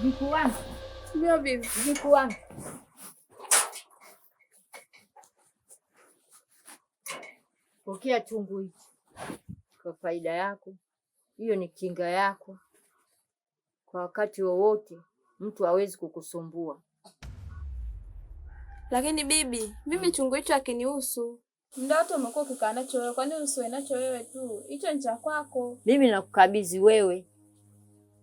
Mjukuu wangu. Ndio bibi. Mjukuu wangu. Pokea chungu hiki kwa faida yako. Hiyo ni kinga yako. Kwa wakati wowote mtu hawezi kukusumbua. Lakini bibi, mimi chungu hicho hakinihusu. Ndio watu wamekuwa kukaa nacho wewe, kwani usiwe nacho wewe tu? Hicho ni cha kwako. Mimi nakukabidhi wewe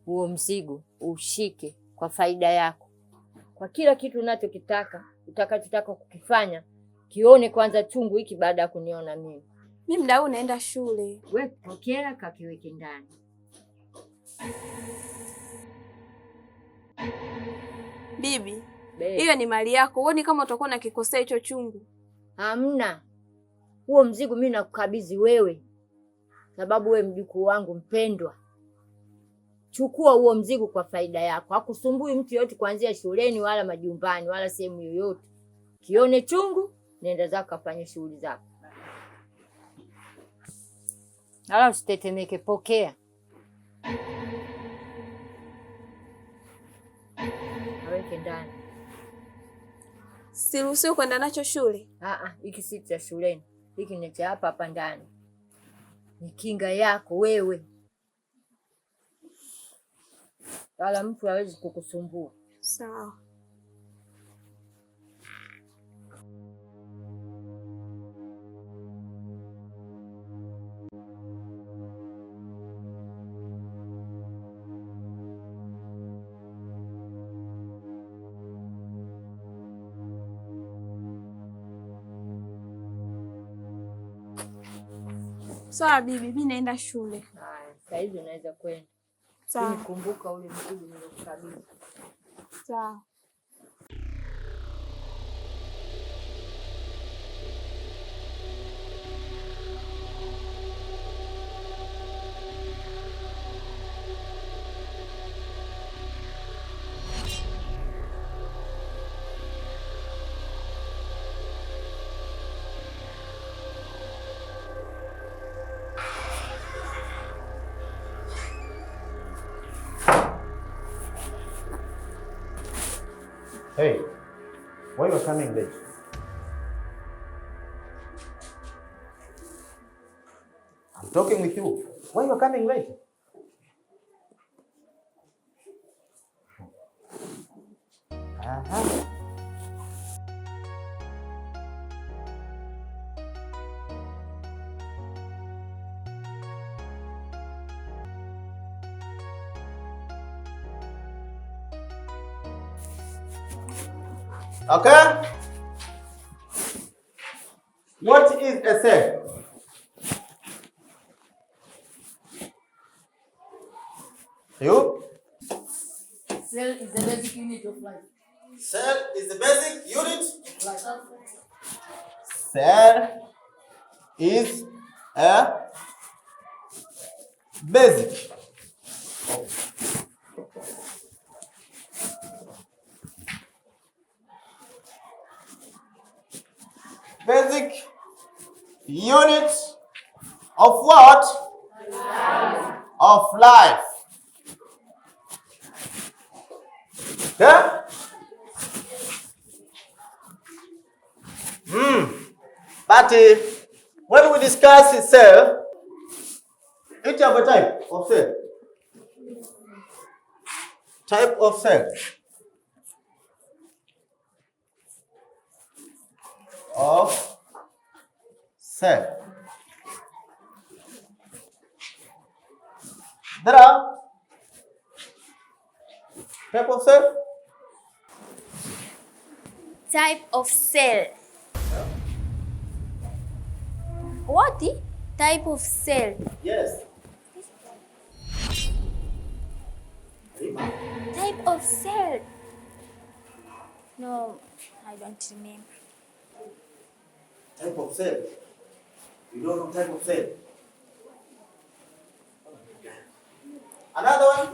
huo mzigo, ushike kwa faida yako. Kwa kila kitu unachokitaka, utakachotaka kukifanya, kione kwanza chungu hiki baada ya kuniona mimi. Mimi muda huu naenda shule. Wewe pokea kakiweke ndani. Bibi, hiyo ni mali yako. Uone kama utakuwa unakikosea hicho chungu. Hamna. Huo mzigo mimi nakukabidhi wewe. Sababu wewe mjukuu wangu mpendwa. Chukua huo mzigo kwa faida yako. Hakusumbui mtu yote kuanzia shuleni wala majumbani wala sehemu yoyote. Kione chungu, nenda zako kafanye shughuli zako. Wala usitetemeke, pokea. Aweke ndani. Siruhusiwi kwenda nacho shule? Hiki si cha shuleni. Hiki ni cha hapa hapa ndani. Ni kinga yako wewe. Wala mtu hawezi kukusumbua. Sawa. Sawa bibi, mimi naenda shule. Haya, sasa hivi unaweza kwenda. Sawa. Kumbuka ule mzigo nilokukabidhi. Sawa. Hey, why you coming late? I'm talking with you. Why you coming late? Okay. What is a cell? You? Cell is the basic unit of life. Cell is the basic unit of life. Cell is a basic. Basic unit of what? Life. Of life. Okay? But when we discuss cell, each of a type of cell. Type of cell. Of cell. There are type of cell. Type of cell. What? Type of cell. Yes. Type of cell. No, I don't remember. Type of cell. You don't know type of cell. Another one.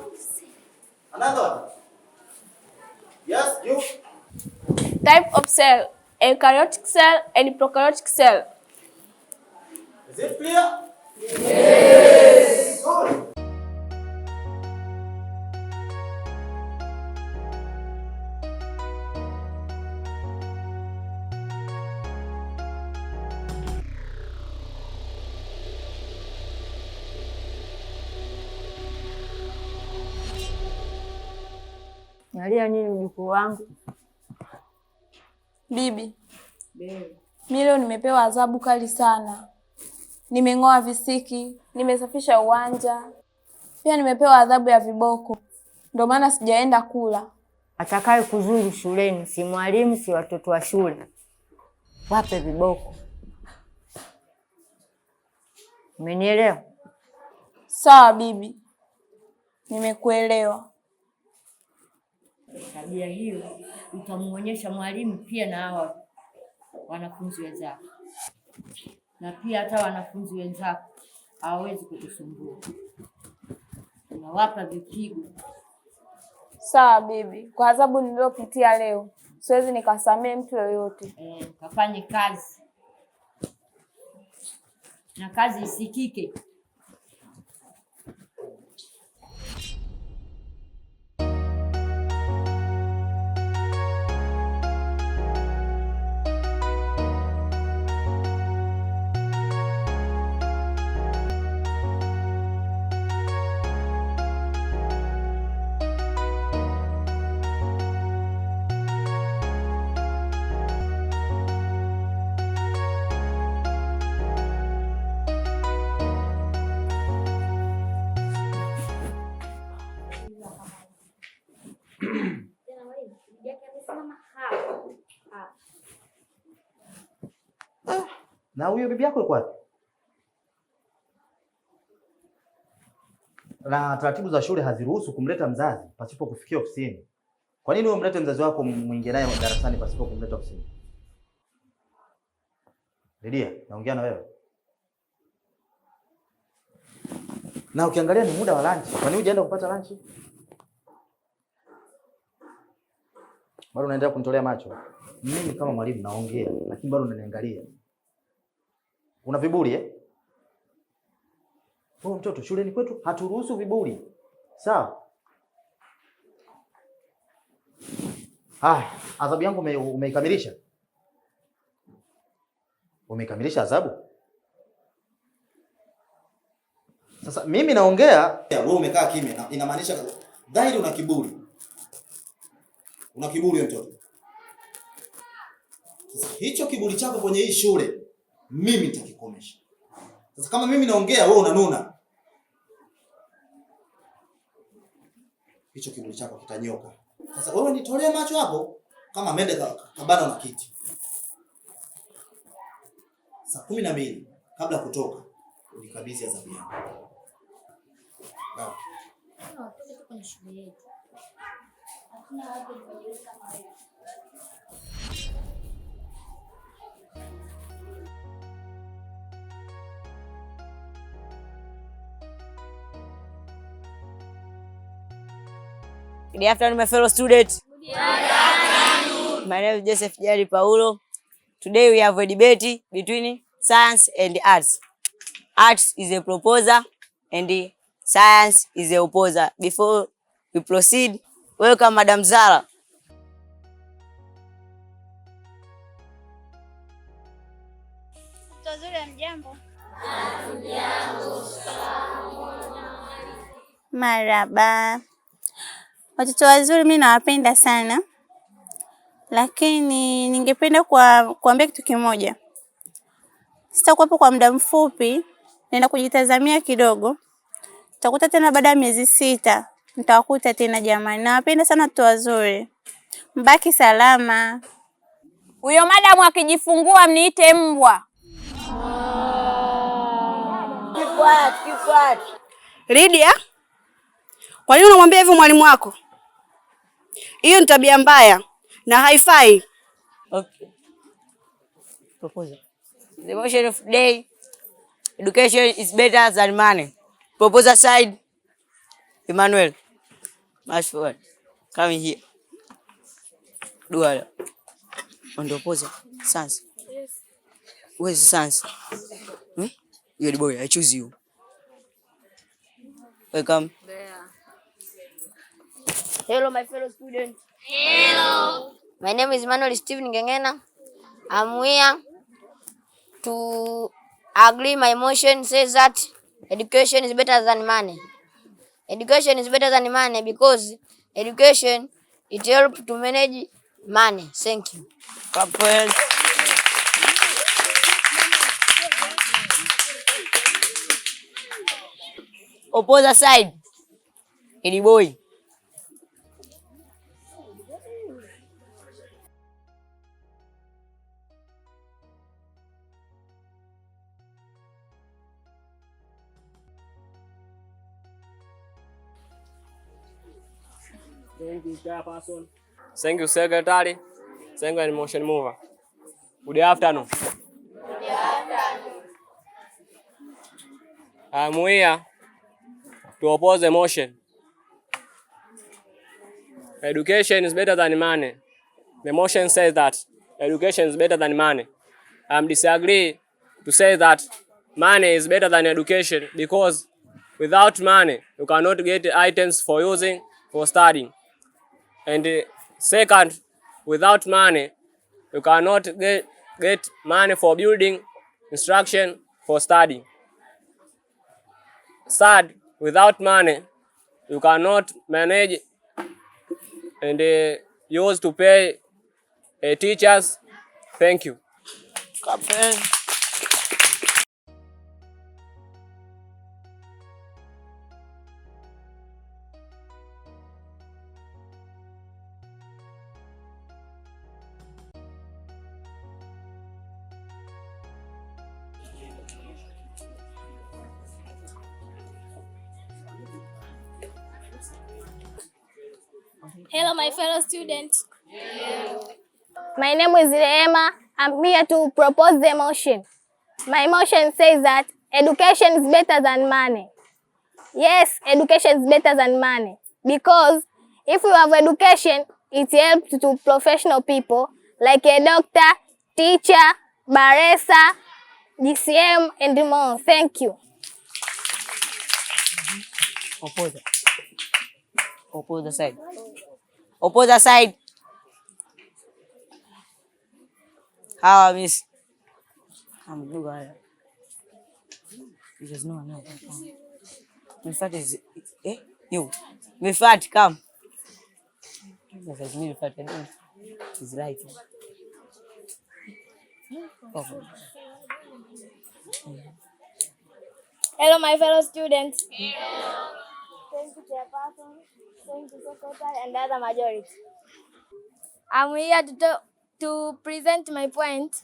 Another one. Yes, you. Type of cell: eukaryotic cell and prokaryotic cell. Is it clear? Yes. Good. Nalia nini mjukuu wangu? Bibi, mimi leo nimepewa adhabu kali sana. Nimeng'oa visiki, nimesafisha uwanja, pia nimepewa adhabu ya viboko. Ndio maana sijaenda kula. Atakaye kuzuru shuleni si mwalimu, si watoto wa shule. Wape viboko. Umenielewa? Sawa bibi, nimekuelewa. Tabia hiyo utamuonyesha mwalimu pia na hawa wanafunzi wenzako. Na pia hata wanafunzi wenzako hawawezi kukusumbua. Unawapa vipigo. Sawa bibi, kwa adhabu niliyopitia leo siwezi nikasamee mtu yoyote. Kafanye kazi. Na kazi isikike. Na huyo bibi yako yuko wapi? Na taratibu za shule haziruhusu kumleta mzazi pasipo kufikia ofisini. Kwa nini wewe umlete mzazi wako mwingie naye darasani pasipo kumleta ofisini? Lidia, naongea na wewe. Na ukiangalia ni muda wa lunch. Kwa nini hujaenda kupata lunch? Bado unaendelea kunitolea macho. Mimi kama mwalimu naongea, lakini bado unaniangalia. Una viburi eh? Wewe mtoto, shuleni kwetu haturuhusu viburi. Sawa? Adhabu yangu umeikamilisha? Umeikamilisha adhabu? Sasa mimi naongea, wewe umekaa kimya. Inamaanisha dhahiri una kiburi. Una kiburi mtoto. Sasa hicho kiburi chako kwenye hii shule mimi nitakikomesha. Sasa kama mimi naongea wewe unanuna, hicho kiburi chako kitanyoka. Sasa wewe nitolee macho hapo kama mende kabana na kiti. Saa 12 kabla kutoka unikabidhi adhabu yangu. Sawa. Watoto kwenye shule yetu. Hakuna watu wanaojiweka kama wewe. Good afternoon, my fellow students. Good afternoon. My name is Joseph Jari Paulo. Today we have a debate between science and arts. Arts is a proposer and science is a opposer. Before we proceed, welcome Madam Zara. Maraba. Watoto wazuri mimi nawapenda sana. Lakini ningependa kuambia kitu kimoja. Sitakuwepo kwa muda mfupi, naenda kujitazamia kidogo. Tutakuta tena baada ya miezi 6. Nitawakuta tena jamani. Nawapenda sana watoto wazuri. Mbaki salama. Huyo madamu akijifungua mniite mbwa. Kifuat. Lidia? Kwa nini unamwambia hivyo mwalimu wako? Hiyo ni tabia mbaya na haifai. Okay. Proposal. The motion of day. Education is better than money. Proposal side. Emmanuel. March forward. Come here. Duala. On the opposite. Sans. Yes. Where's Sans? You're the boy. I choose you. Welcome. There. Hello, my fellow students. Hello. My name is Emmanuel Steven Ngengena. I'm here to agree my motion says that education is better than money. Education is better than money because education It helps to manage money. Thank you. Clap for hands. Opposite side. Eddie boy. Thank you, Chairperson. Thank you, Secretary. Thank you, Motion Mover. Good afternoon. I'm here to oppose the motion. Education is better than money. The motion says that education is better than money. I disagree to say that money is better than education, because without money, you cannot get items for using, for studying. And second, without money, you cannot get money for building, instruction, for studying. Third, without money, you cannot manage and use to pay teachers. Thank you. Clap for hands. Hello, my fellow students. My name is Emma. I'm here to propose the motion. My motion says that education is better than money. Yes, education is better than money, because if you have education, it helps to professional people like a doctor, teacher, barrister, GCM, and more. Thank you. Opposite. Opposite side. Opposite side. How miss? I'm blue guy. There's no one else. Mifat is you. Mifat, come. Because Mifat is right. Hello, my fellow students. Thank you, Chairperson. Thank you, Secretary, and other majority. I'm here to present my point.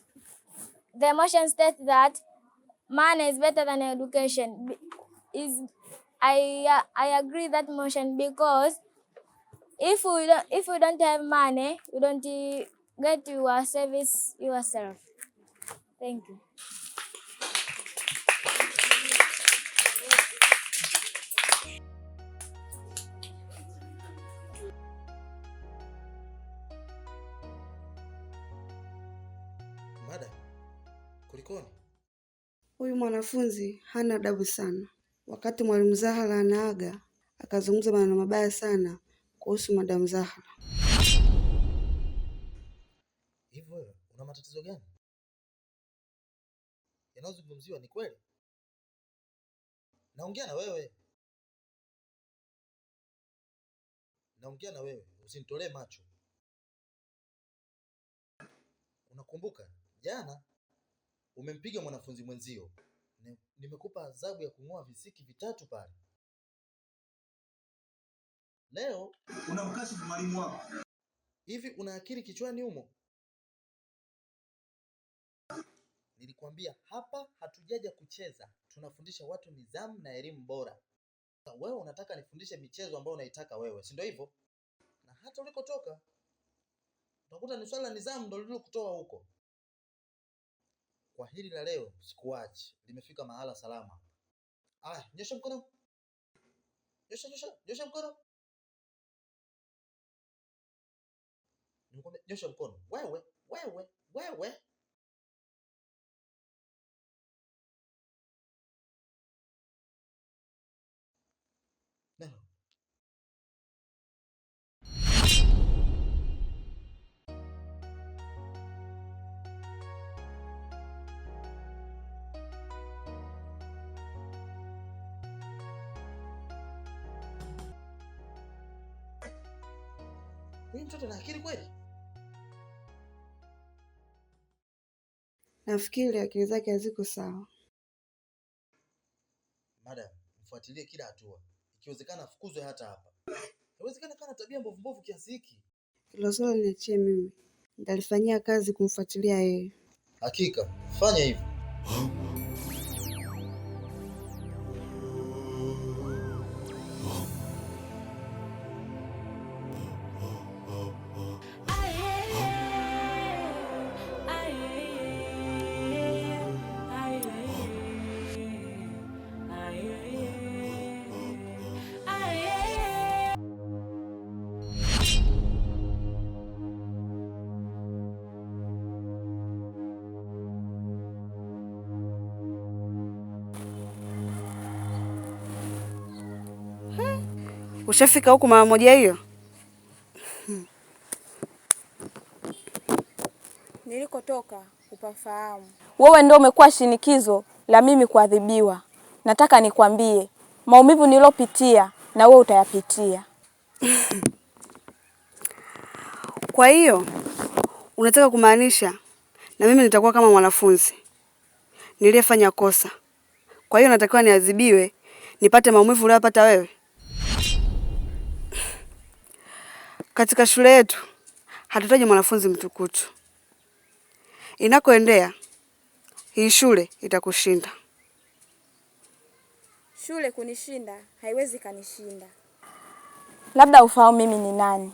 The motion states that money is better than education. I agree that motion, because if we don't have money, we don't get your service yourself. Thank you. Madam, kulikoni? Huyu mwanafunzi hana adabu sana. Wakati mwalimu Zahara anaaga, akazungumza maneno mabaya sana kuhusu Madam Zahara. Hivyo una matatizo gani? Yanayozungumziwa ni kweli? Naongea na wewe. Usinitolee macho. Unakumbuka jana umempiga mwanafunzi mwenzio? Nimekupa adhabu ya kung'oa visiki 3 pale. Leo unamkashifu mwalimu wako. Hivi una akili kichwani humo? Nilikwambia hapa hatujaja kucheza, tunafundisha watu nidhamu na elimu bora. Wewe unataka nifundishe michezo ambayo unaitaka wewe, si ndio hivyo? Na hata ulikotoka utakuta ni swala la nidhamu ndio lililokutoa huko. Kwa hili la leo sikuachi, limefika mahala salama. Nyosha mkono. Nyosha mkono. Nimekwambia nyosha mkono. Wewe. No. Huyu mtoto na akili kweli? Nafikiri akili zake haziko sawa. Madam, mfuatilie kila hatua. Ikiwezekana afukuzwe hata hapa. Haiwezekani kana tabia mbovu kiasi hiki. Hilo swala niachie mimi. Nitalifanyia kazi kumfuatilia yeye. Hakika, fanya hivyo. Ushafika huku mara moja hiyo? Nilikotoka upafahamu. Wewe ndio umekuwa shinikizo la mimi kuadhibiwa. Nataka nikwambie, maumivu nilopitia na wewe utayapitia. Kwa hiyo unataka kumaanisha na mimi nitakuwa kama mwanafunzi niliyefanya kosa. Kwa hiyo natakiwa niadhibiwe nipate maumivu uliyopata wewe? Katika shule yetu hatutaji mwanafunzi mtukutu. Inakoendea hii shule itakushinda. Shule kunishinda haiwezi kanishinda. Labda ufahamu mimi ni nani.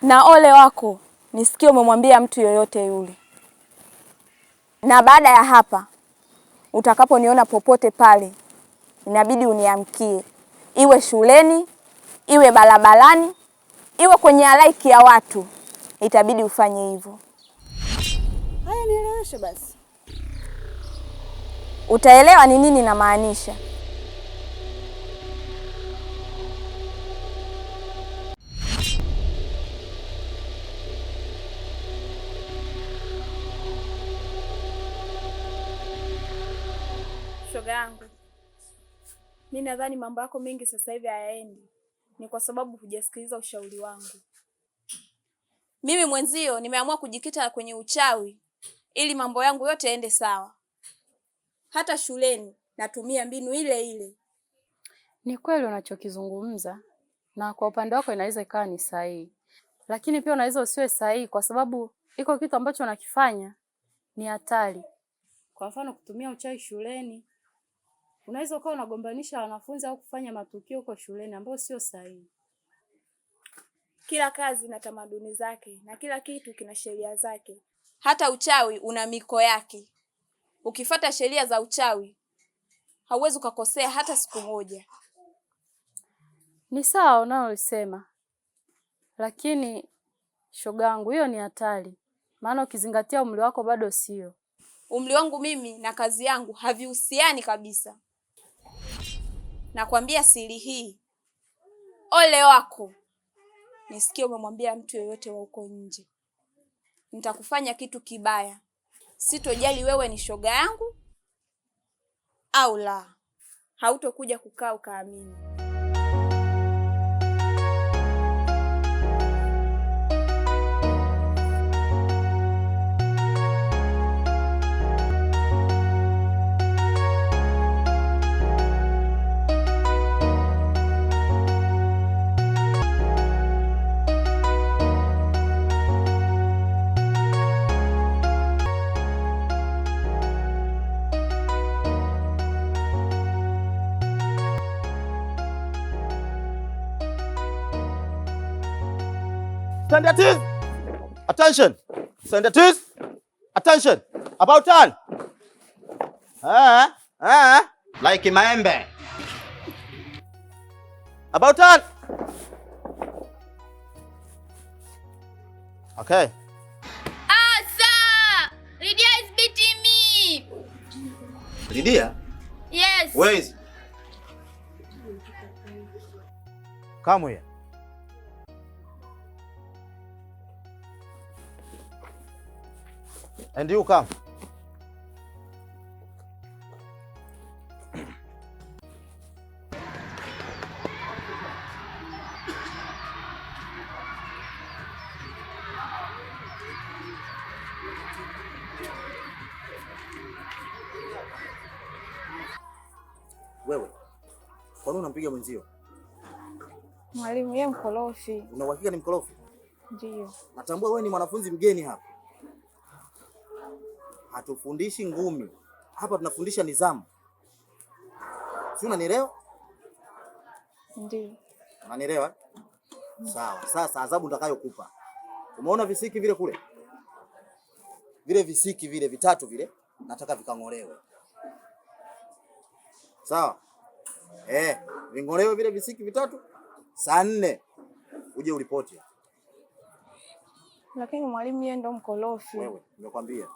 Na ole wako nisikie umemwambia mtu yoyote yule. Na baada ya hapa utakaponiona popote pale inabidi uniamkie. Iwe shuleni, iwe barabarani, iwe kwenye halaiki ya watu. Itabidi ufanye hivyo. Haya, nieleweshe basi. Utaelewa ni nini namaanisha. Shoga yangu, mimi nadhani mambo yako mengi sasa hivi hayaendi. Ni kwa sababu hujasikiliza ushauri wangu. Mimi mwenzio nimeamua kujikita kwenye uchawi ili mambo yangu yote yaende sawa. Hata shuleni natumia mbinu ile ile. Ni kweli unachokizungumza, na kwa upande wako inaweza ikawa ni sahihi. Lakini pia unaweza usiwe sahihi kwa sababu iko kitu ambacho unakifanya ni hatari. Kwa mfano kutumia uchawi shuleni. Unaweza ukawa unagombanisha wanafunzi au kufanya matukio huko shuleni ambayo sio sahihi. Kila kazi na tamaduni zake na kila kitu kina sheria zake. Hata uchawi una miko yake. Ukifuata sheria za uchawi hauwezi kukosea hata siku moja. Ni sawa unaolisema. Lakini shogangu, hiyo ni hatari. Maana ukizingatia umri wako bado sio. Umri wangu mimi na kazi yangu havihusiani kabisa. Nakwambia siri hii. Ole wako nisikie umemwambia mtu yoyote wa huko nje. Nitakufanya kitu kibaya. Sitojali wewe ni shoga yangu au la. Hautokuja kukaa ukaamini. Standards. Attention. Standards. Attention. About turn. Like maembe. About turn. Okay. Sir! Lydia is beating me. Lydia? Yes. Where is? Come here. And you come. Wewe, kwa nini unampiga mwenzio? Mwalimu, yeye mkorofi. Una uhakika ni mkorofi? Ndio. Natambua wewe ni mwanafunzi mgeni hapa. Hatufundishi ngumi. Hapa tunafundisha nidhamu. Si unanielewa? Ndio. Unanielewa? Sawa. Sasa adhabu nitakayokupa. Umeona visiki vile kule? Vile visiki vile vitatu vile nataka vikang'olewe. Sawa? Ving'olewe vile visiki vitatu. Saa 4 uje uripoti. Lakini mwalimu, yeye ndo mkorofi. Wewe, nimekwambia.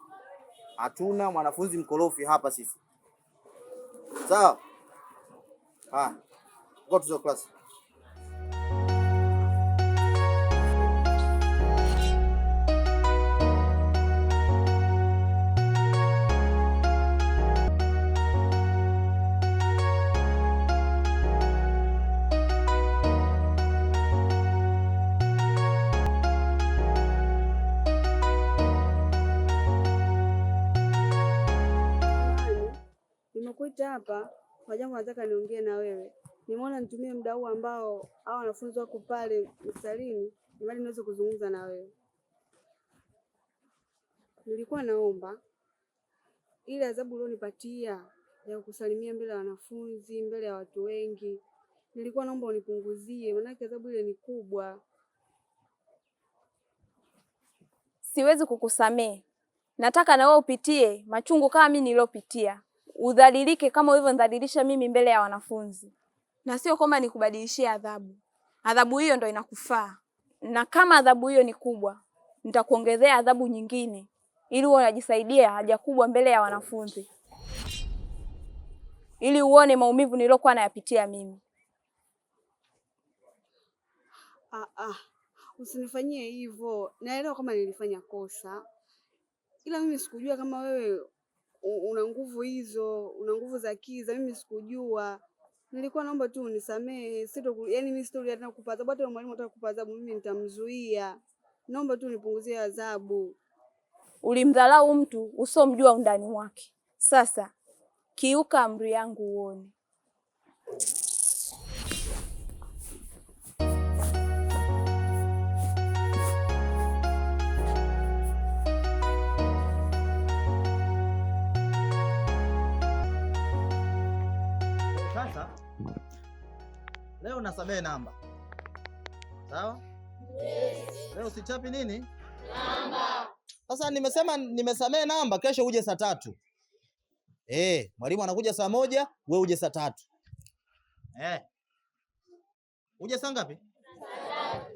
Hatuna mwanafunzi mkorofi hapa sisi. Sawa? Go to the class. Nimekuita hapa kwa jambo nataka niongee na wewe. Nimeona nitumie muda huu ambao hao wanafunzi wako pale msalini ili niweze kuzungumza na wewe. Nilikuwa naomba ile adhabu ulionipatia ya kukusalimia mbele ya wanafunzi, mbele ya watu wengi, nilikuwa naomba unipunguzie, maana adhabu ile ni kubwa. Siwezi kukusamee. Nataka na wewe upitie machungu kama mimi nilopitia. Udhalilike kama ulivyonidhalilisha mimi mbele ya wanafunzi. Na sio kwamba nikubadilishie adhabu. Adhabu hiyo ndo inakufaa. Na kama adhabu hiyo ni kubwa, nitakuongezea adhabu nyingine ili uone unajisaidia haja kubwa mbele ya wanafunzi. Ili uone maumivu nilokuwa nayapitia mimi. Usinifanyie hivyo. Naelewa kama nilifanya kosa. Ila mimi sikujua kama wewe una nguvu hizo, una nguvu za kiza. Mimi sikujua. Nilikuwa naomba tu unisamehe. Yaani mimi sitorudia tena kukupa adhabu. Hata mwalimu atakupa adhabu mimi nitamzuia. Naomba tu nipunguzie adhabu. Ulimdharau mtu usomjua undani wake. Sasa kiuka amri yangu uone. Sasa leo nasamehe namba. Sawa? Yes. Leo sichapi nini? Namba. Sasa nimesema nimesamehe namba, kesho uje saa 3. Mwalimu anakuja saa 1, wewe uje saa 3. Uje saa ngapi? Saa 3.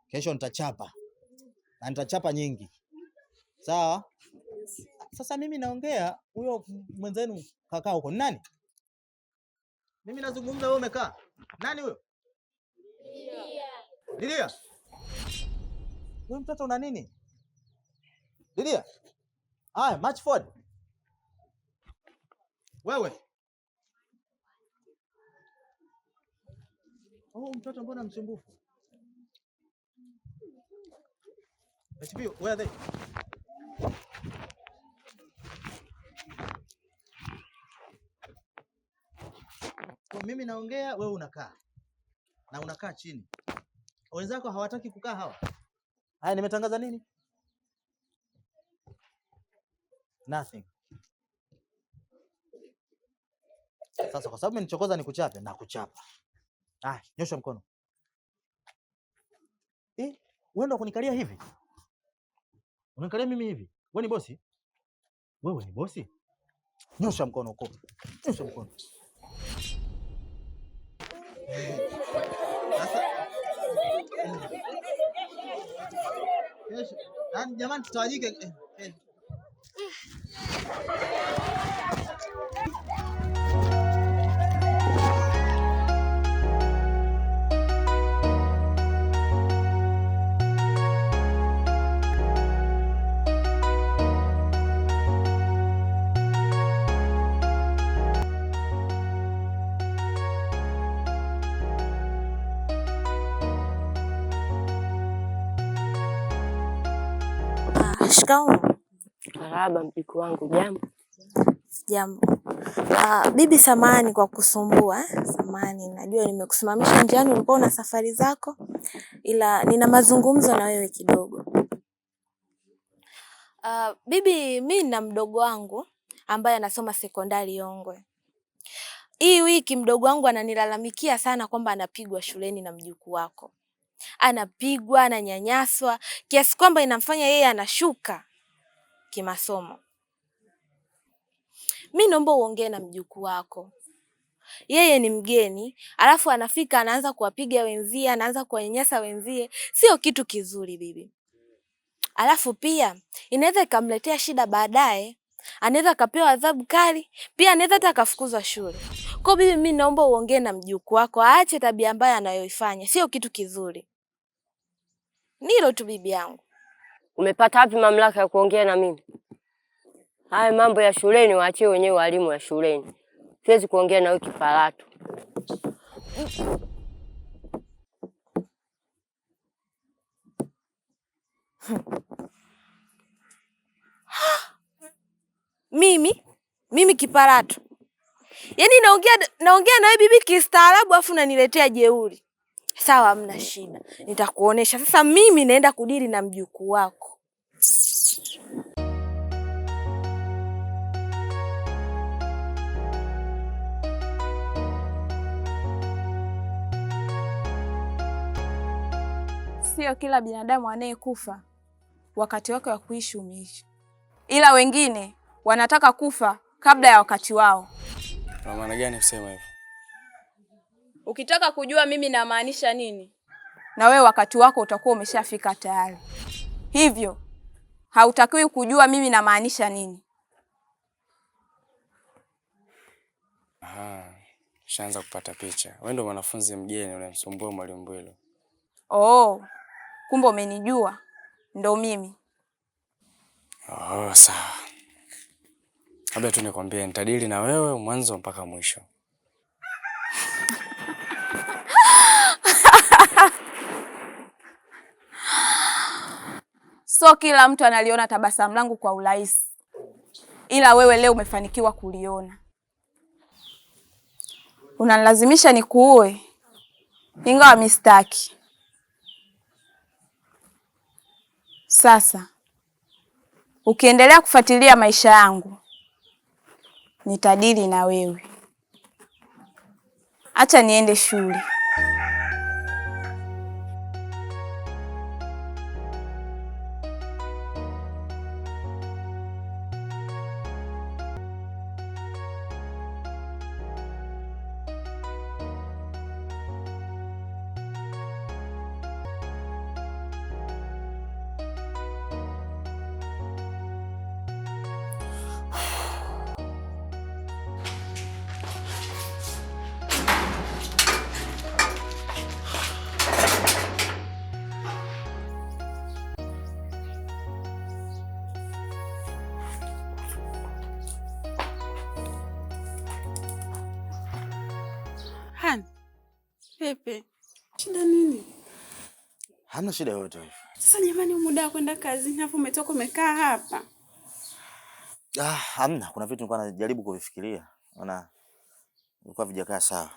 Kesho nitachapa. Na nitachapa nyingi. Sawa? Sasa mimi naongea, huyo mwenzenu kakaa huko. Nani? Mimi nazungumza, wewe umekaa. Nani huyo? Lilia. Wewe mtoto una nini? Lilia. Haya, march forward. Wewe. Mtoto mbona msumbufu? HP, where are they? Mimi naongea, wewe unakaa. Na unakaa chini. Wenzako hawataki kukaa hawa. Haya, nimetangaza nini? Nothing. Sasa kwa sababu umenichokoza nikuchape na kuchapa. Nyosha mkono. Wewe ndo kunikalia hivi? Unanikalia mimi hivi? Wewe ni bosi? Wewe ni bosi? Nyosha mkono huko. Nyosha mkono. Sasa jamani, tutawajike. Shikamoo. Marahaba mjukuu wangu, jambo? Jambo. Bibi, samahani kwa kusumbua. Samahani, najua nimekusimamisha njiani, ulikuwa una safari zako, ila nina mazungumzo na wewe kidogo. Bibi, mimi na mdogo wangu ambaye anasoma sekondari Yongwe. Hii wiki mdogo wangu ananilalamikia sana kwamba anapigwa shuleni na mjukuu wako. Anapigwa, ananyanyaswa, kiasi kwamba inamfanya yeye anashuka kimasomo. Mimi naomba uongee na mjukuu wako. Yeye ni mgeni, alafu anafika anaanza kuwapiga wenzie, anaanza kuwanyanyasa wenzie. Sio kitu kizuri bibi. Alafu pia inaweza ikamletea shida baadaye. Anaweza kapewa adhabu kali, pia anaweza hata kafukuzwa shule. Kwa bibi, mimi naomba uongee na mjukuu wako, aache tabia mbaya anayoifanya. Sio kitu kizuri. Nilo tu bibi yangu. Umepata wapi mamlaka ya kuongea na mimi? Haya mambo ya shuleni waachie wenyewe walimu wa shuleni. Siwezi kuongea na wewe kipalato. Mimi kipalato. Yaani naongea na wewe bibi kistaarabu afu unaniletea jeuri. Sawa, hamna shida. Nitakuonesha. Sasa mimi naenda kudili na mjukuu wako. Sio kila binadamu anayekufa wakati wake wa kuishi umeisha, ila wengine wanataka kufa kabla ya wakati wao. Kwa maana gani kusema hivyo? Ukitaka kujua mimi namaanisha nini, na wewe wakati wako utakuwa umeshafika tayari. Hivyo hautakiwi kujua mimi namaanisha nini. Shaanza kupata picha. Wewe ndio mwanafunzi mgeni unamsumbua mwalimu Mbwilo. Oh, kumbe umenijua. Ndo mimi. Sawa. Labda tu nikwambie nitadili na wewe mwanzo mpaka mwisho. So kila mtu analiona tabasamu langu kwa urahisi, ila wewe leo umefanikiwa kuliona. Unanilazimisha nikuue, ingawa mistaki. Sasa ukiendelea kufuatilia maisha yangu, nitadili na wewe. Acha niende shule. Pepe, shida nini? Hamna shida yoyote hiyo. Sasa jamani, muda wa kwenda kazini hapo umetoka umekaa hapa. Hamna, kuna vitu nilikuwa najaribu kuvifikiria. Naona nilikuwa vijakaa sawa.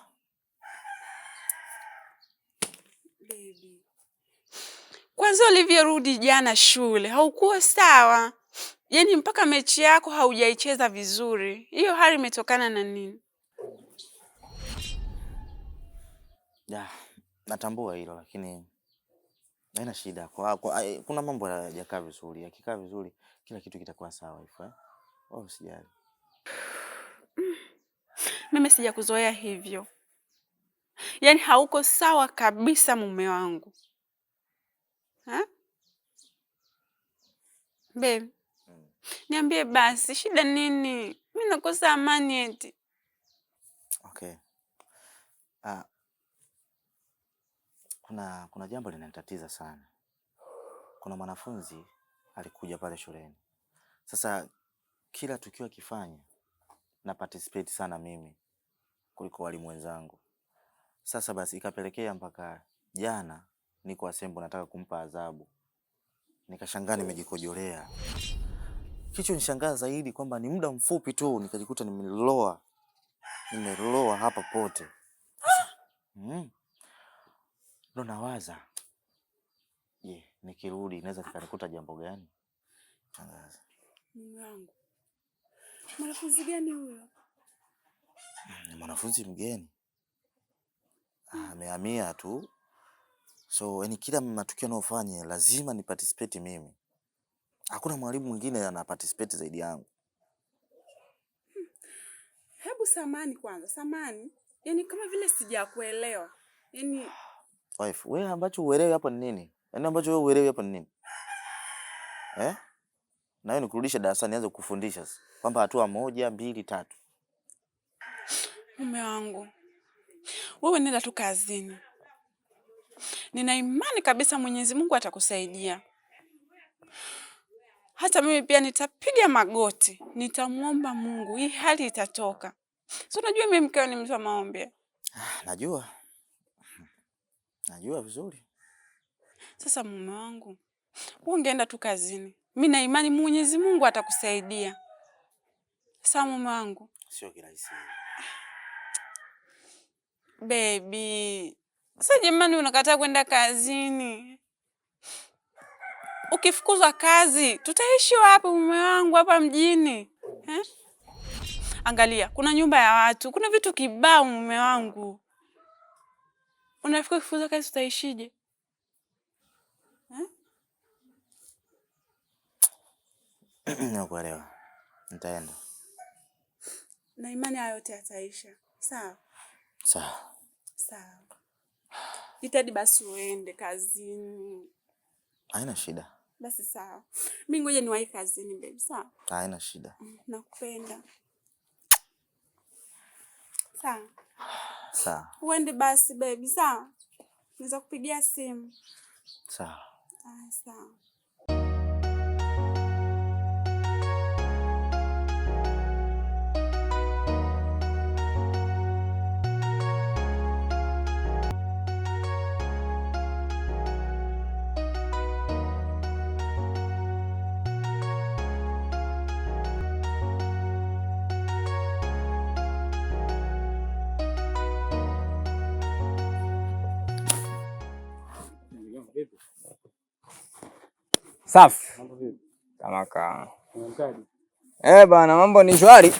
Baby, kwanza ulivyorudi jana shule haukuwa sawa. Yaani mpaka mechi yako haujaicheza vizuri. Hiyo hali imetokana na nini? Natambua hilo lakini haina shida. Kuna mambo hayajakaa vizuri. Yakikaa vizuri kila kitu kitakuwa sawa hivyo. Wewe usijali. Mimi sijakuzoea hivyo. Yaani hauko sawa kabisa mume wangu. Babe. Niambie basi shida nini? Mimi nakosa amani eti. Okay. Kuna jambo linanitatiza sana. Kuna mwanafunzi alikuja pale shuleni. Sasa kila tukio akifanya na participate sana mimi kuliko walimu wenzangu. Sasa basi ikapelekea mpaka jana niko asembo nataka kumpa adhabu. Nikashangaa nimejikojolea. Kicho nishangaza zaidi kwamba ni muda mfupi tu nikajikuta nimeloa hapa pote. Ndo nawaza, nikirudi naweza nikanikuta jambo gani? Shangazi. Mume wangu. Mwanafunzi gani huyo? Ni mwanafunzi mgeni. Amehamia tu. So, yani kila matukio anayofanya lazima ni participate mimi. Hakuna mwalimu mwingine ana participate zaidi yangu. Hebu samani kwanza, samani. Yaani kama vile sijakuelewa. Yaani Wife, wewe ambacho uelewi hapa ni nini? Yaani ambacho wewe uelewi hapa ni nini? Na wewe nikurudisha darasani nianze kukufundisha sasa. Kwamba hatua 1, 2, 3. Mume wangu. Wewe nenda tu kazini. Nina imani kabisa Mwenyezi Mungu atakusaidia. Hata mimi pia nitapiga magoti, nitamuomba Mungu, hii hali itatoka. So unajua mimi mkeo ni mtu wa maombi. Najua. Najua vizuri. Sasa mume wangu, wewe ungeenda tu kazini. Mimi na imani Mwenyezi Mungu atakusaidia. Sawa mume wangu? Sio kirahisi. Baby. Sasa jamani unakataa kwenda kazini. Ukifukuzwa kazi, tutaishi wapi mume wangu hapa mjini? Angalia, kuna nyumba ya watu, kuna vitu kibao mume wangu. Unafikiri ukifukuzwa kazi tutaishije? Nakuelewa. Nitaenda. Na imani hayo yote yataisha. Sawa? Sawa. Sawa. Jitahidi basi uende kazini. Haina shida. Basi sawa. Mimi ngoja niwahi kazini baby, sawa? Haina shida. Nakupenda. Sawa. Sawa. Uende basi baby, sawa? Naweza kupigia simu. Sawa. Sawa. Safi. Kama kaa. Bana mambo ni shwari.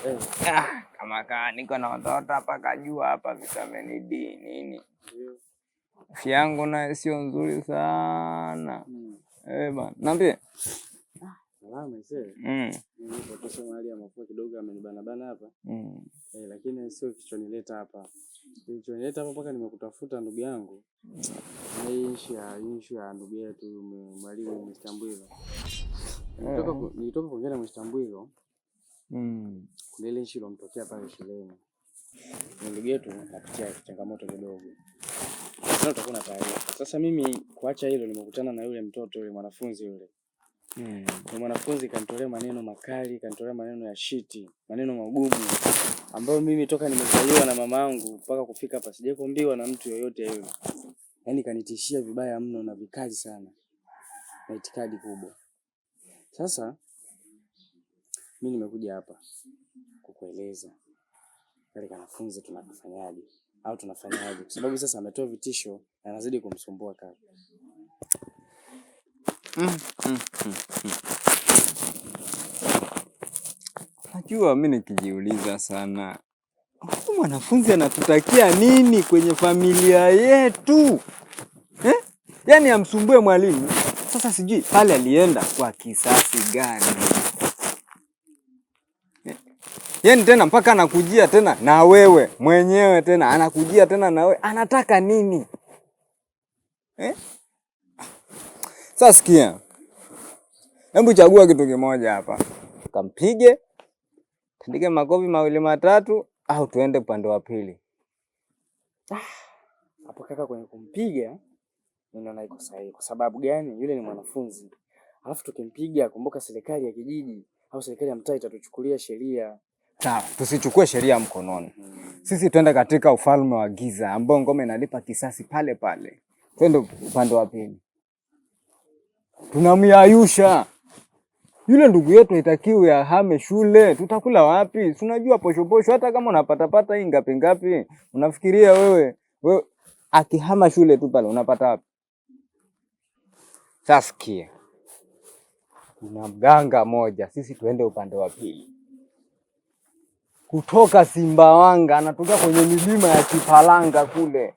Kama kaa niko na watoto hapa kajua hapa vitamini D nini. Afya yangu na sio nzuri sana. Bana. Niambie. Salama mzee. Mimi kwa mahali ya mafua kidogo amenibana hapa. Lakini sio kichonileta hapa. Kichonileta hapa mpaka nimekutafuta ndugu yangu. Na issue ya ndugu yetu mwalimu Mstambwilo. Nilitoka kuongea na Mstambwilo. Kuna ile issue ilomtokea pale shuleni. Ndugu yetu anapitia changamoto kidogo. Sasa utakuwa na taarifa. Sasa mimi kuacha hilo nimekutana na yule mtoto yule mwanafunzi yule. Ni mwanafunzi kanitolea maneno makali, kanitolea maneno ya shiti, maneno magumu ambayo mimi toka nimezaliwa na mama yangu mpaka kufika hapa sijawahi kuambiwa na mtu yoyote yule. Yaani kanitishia vibaya mno na vikali sana. Na itikadi kubwa. Sasa mimi nimekuja hapa kukueleza wale wanafunzi tunafanyaje au tunafanyaje kwa sababu sasa ametoa vitisho na anazidi kumsumbua kaka. Najua mimi nikijiuliza sana. Huyu mwanafunzi anatutakia nini kwenye familia yetu? Yaani amsumbue mwalimu. Sasa sijui pale alienda kwa kisasi gani. Yaani tena mpaka anakujia tena na wewe mwenyewe tena anakujia tena na wewe anataka nini? Sasa sikia. Hebu chagua kitu kimoja hapa. Kampige, tandike makofi 2 matatu au tuende upande wa pili. Hapo kaka kwenye kumpiga ninaona iko sahihi. Kwa sababu gani? Yule ni mwanafunzi. Alafu tukimpiga kumbuka serikali ya kijiji au serikali ya mtaa itatuchukulia sheria. Sawa, tusichukue sheria mkononi. Sisi twende katika ufalme wa giza ambao ngome inalipa kisasi pale pale. Twende upande wa pili. Tunamyayusha. Yule ndugu yetu haitakiwi ahame shule. Tutakula wapi? Tunajua posho hata kama unapata hii ngapi. Unafikiria wewe akihama shule tu pale unapata wapi? Sasikia. Kuna mganga moja, sisi tuende upande wa pili. Kutoka Simbawanga, anatoka kwenye milima ya Kipalanga kule.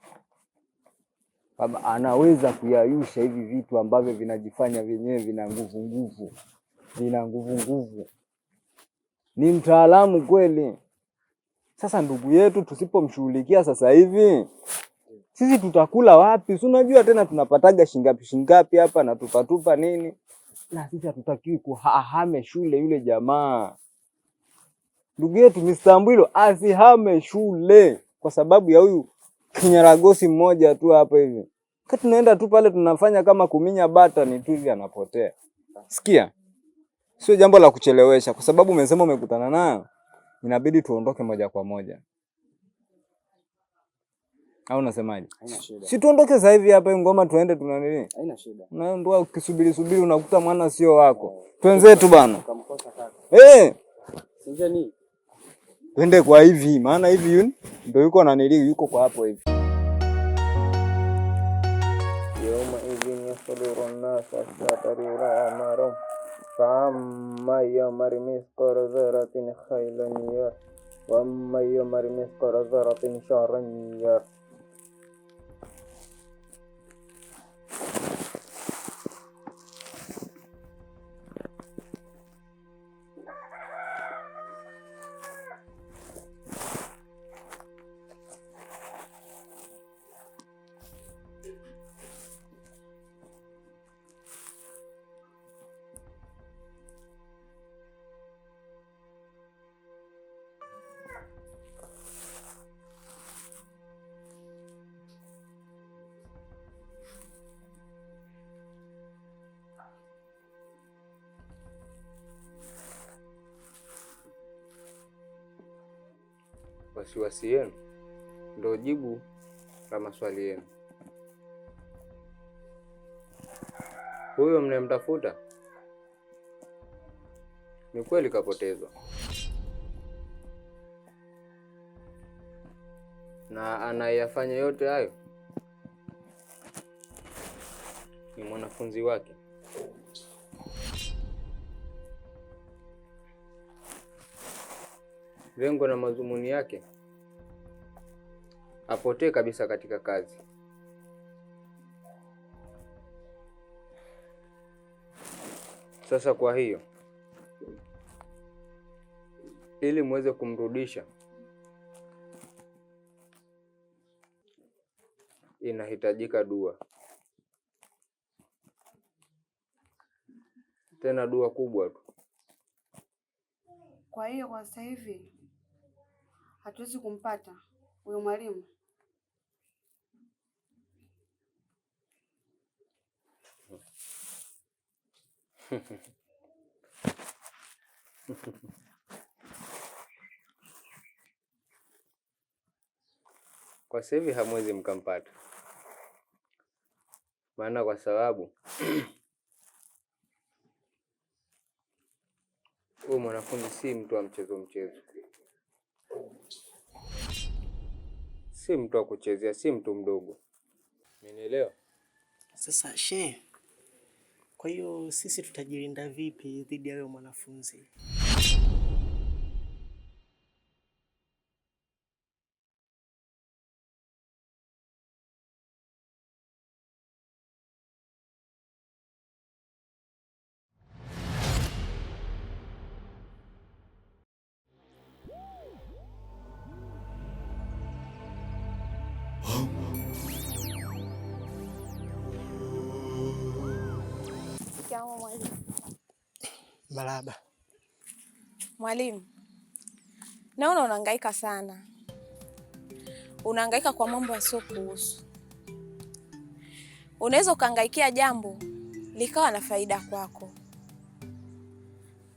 Baba anaweza kuyayusha hivi vitu ambavyo vinajifanya vyenyewe vina nguvu. Ni mtaalamu kweli. Sasa ndugu yetu tusipomshughulikia sasa hivi, sisi tutakula wapi? Si unajua tena tunapataga shingapi hapa na tupatupa nini? Na sisi hatutakiwi kuhame shule yule jamaa. Ndugu yetu Mr. Mbwilo asihame shule kwa sababu ya huyu kinyaragosi mmoja tu hapa hivi. Kati tunaenda tu pale tunafanya kama kuminya bata ni tu hivi anapotea. Sikia. Sio jambo la kuchelewesha kwa sababu umesema umekutana nayo. Inabidi tuondoke moja kwa moja. Au unasemaje? Haina shida. Si tuondoke sasa hivi hapa ngoma tuende tuna nini? Haina shida. Na ndio ukisubiri unakuta mwana sio wako. Twenzetu bana. Ukamkosa kaka. Sinjeni. Twende kwa hivi, maana hivi yuni ndio yuko ananili yuko kwa hapo hivi. Yawma idhin yasdurun nas asatara amarum famma yamar misqara zaratin khaylan yar wa amma yamar misqara zaratin sharran yar. Wasiwasi yenu ndio jibu la maswali yenu. Huyo mnemtafuta ni kweli kapotezwa, na anayafanya yote hayo ni mwanafunzi wake. Lengo na madhumuni yake apotee kabisa katika kazi. Sasa kwa hiyo, ili muweze kumrudisha, inahitajika dua. Tena dua kubwa tu. Kwa hiyo kwa sasa hivi hatuwezi kumpata huyo mwalimu. Kwa sasa hivi hamwezi mkampata. Maana kwa sababu huyu mwanafunzi si mtu wa mchezo. Si mtu wa kuchezea, si mtu mdogo. Umenielewa? Sasa she, kwa hiyo sisi tutajilinda vipi dhidi ya huyo mwanafunzi? Marahaba. Mwalimu, naona unahangaika sana. Unahangaika kwa mambo yasiyokuhusu. Unaweza ukahangaikia jambo likawa na faida kwako,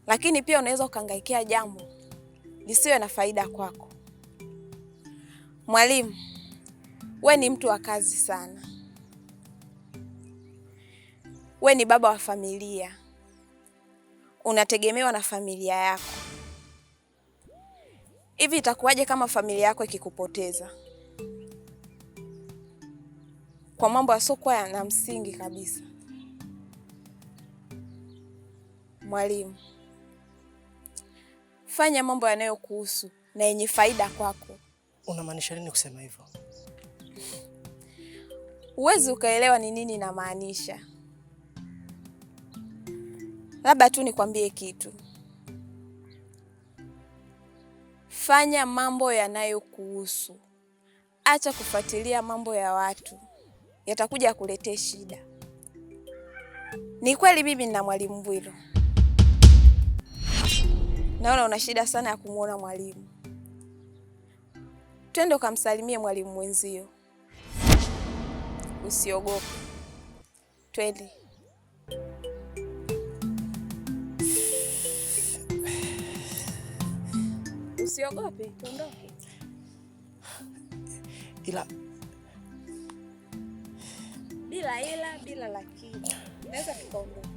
lakini pia unaweza ukahangaikia jambo lisiwe na faida kwako. Mwalimu, we ni mtu wa kazi sana. We ni baba wa familia. unategemewa na familia yako. Hivi itakuwaje kama familia yako ikikupoteza kwa mambo yasiokuwa yana msingi kabisa? Mwalimu, fanya mambo yanayokuhusu na yenye faida kwako. Unamaanisha nini kusema hivyo? Huwezi ukaelewa ni nini namaanisha. Labda tu nikwambie kitu. Fanya mambo yanayokuhusu. Acha kufuatilia mambo ya watu. Yatakuja kuletea shida. Ni kweli mimi nina mwalimu Mbwilo. Naona una shida sana ya kumuona mwalimu. Twende ukamsalimie mwalimu mwenzio. Usiogope. Twende. Usiogope, tuondoke. Bila lakini. Naweza tukaondoka.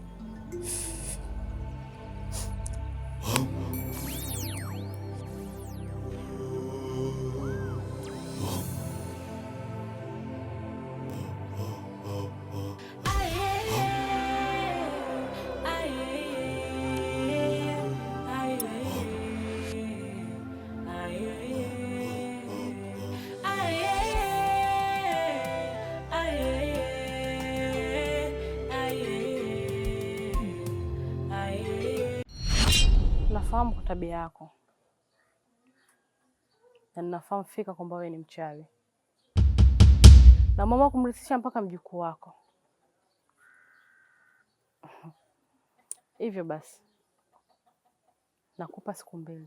Nafahamu kwa tabia yako na ninafahamu fika kwamba wewe ni mchawi na mama kumrithisha mpaka mjukuu wako. Hivyo basi nakupa siku 2.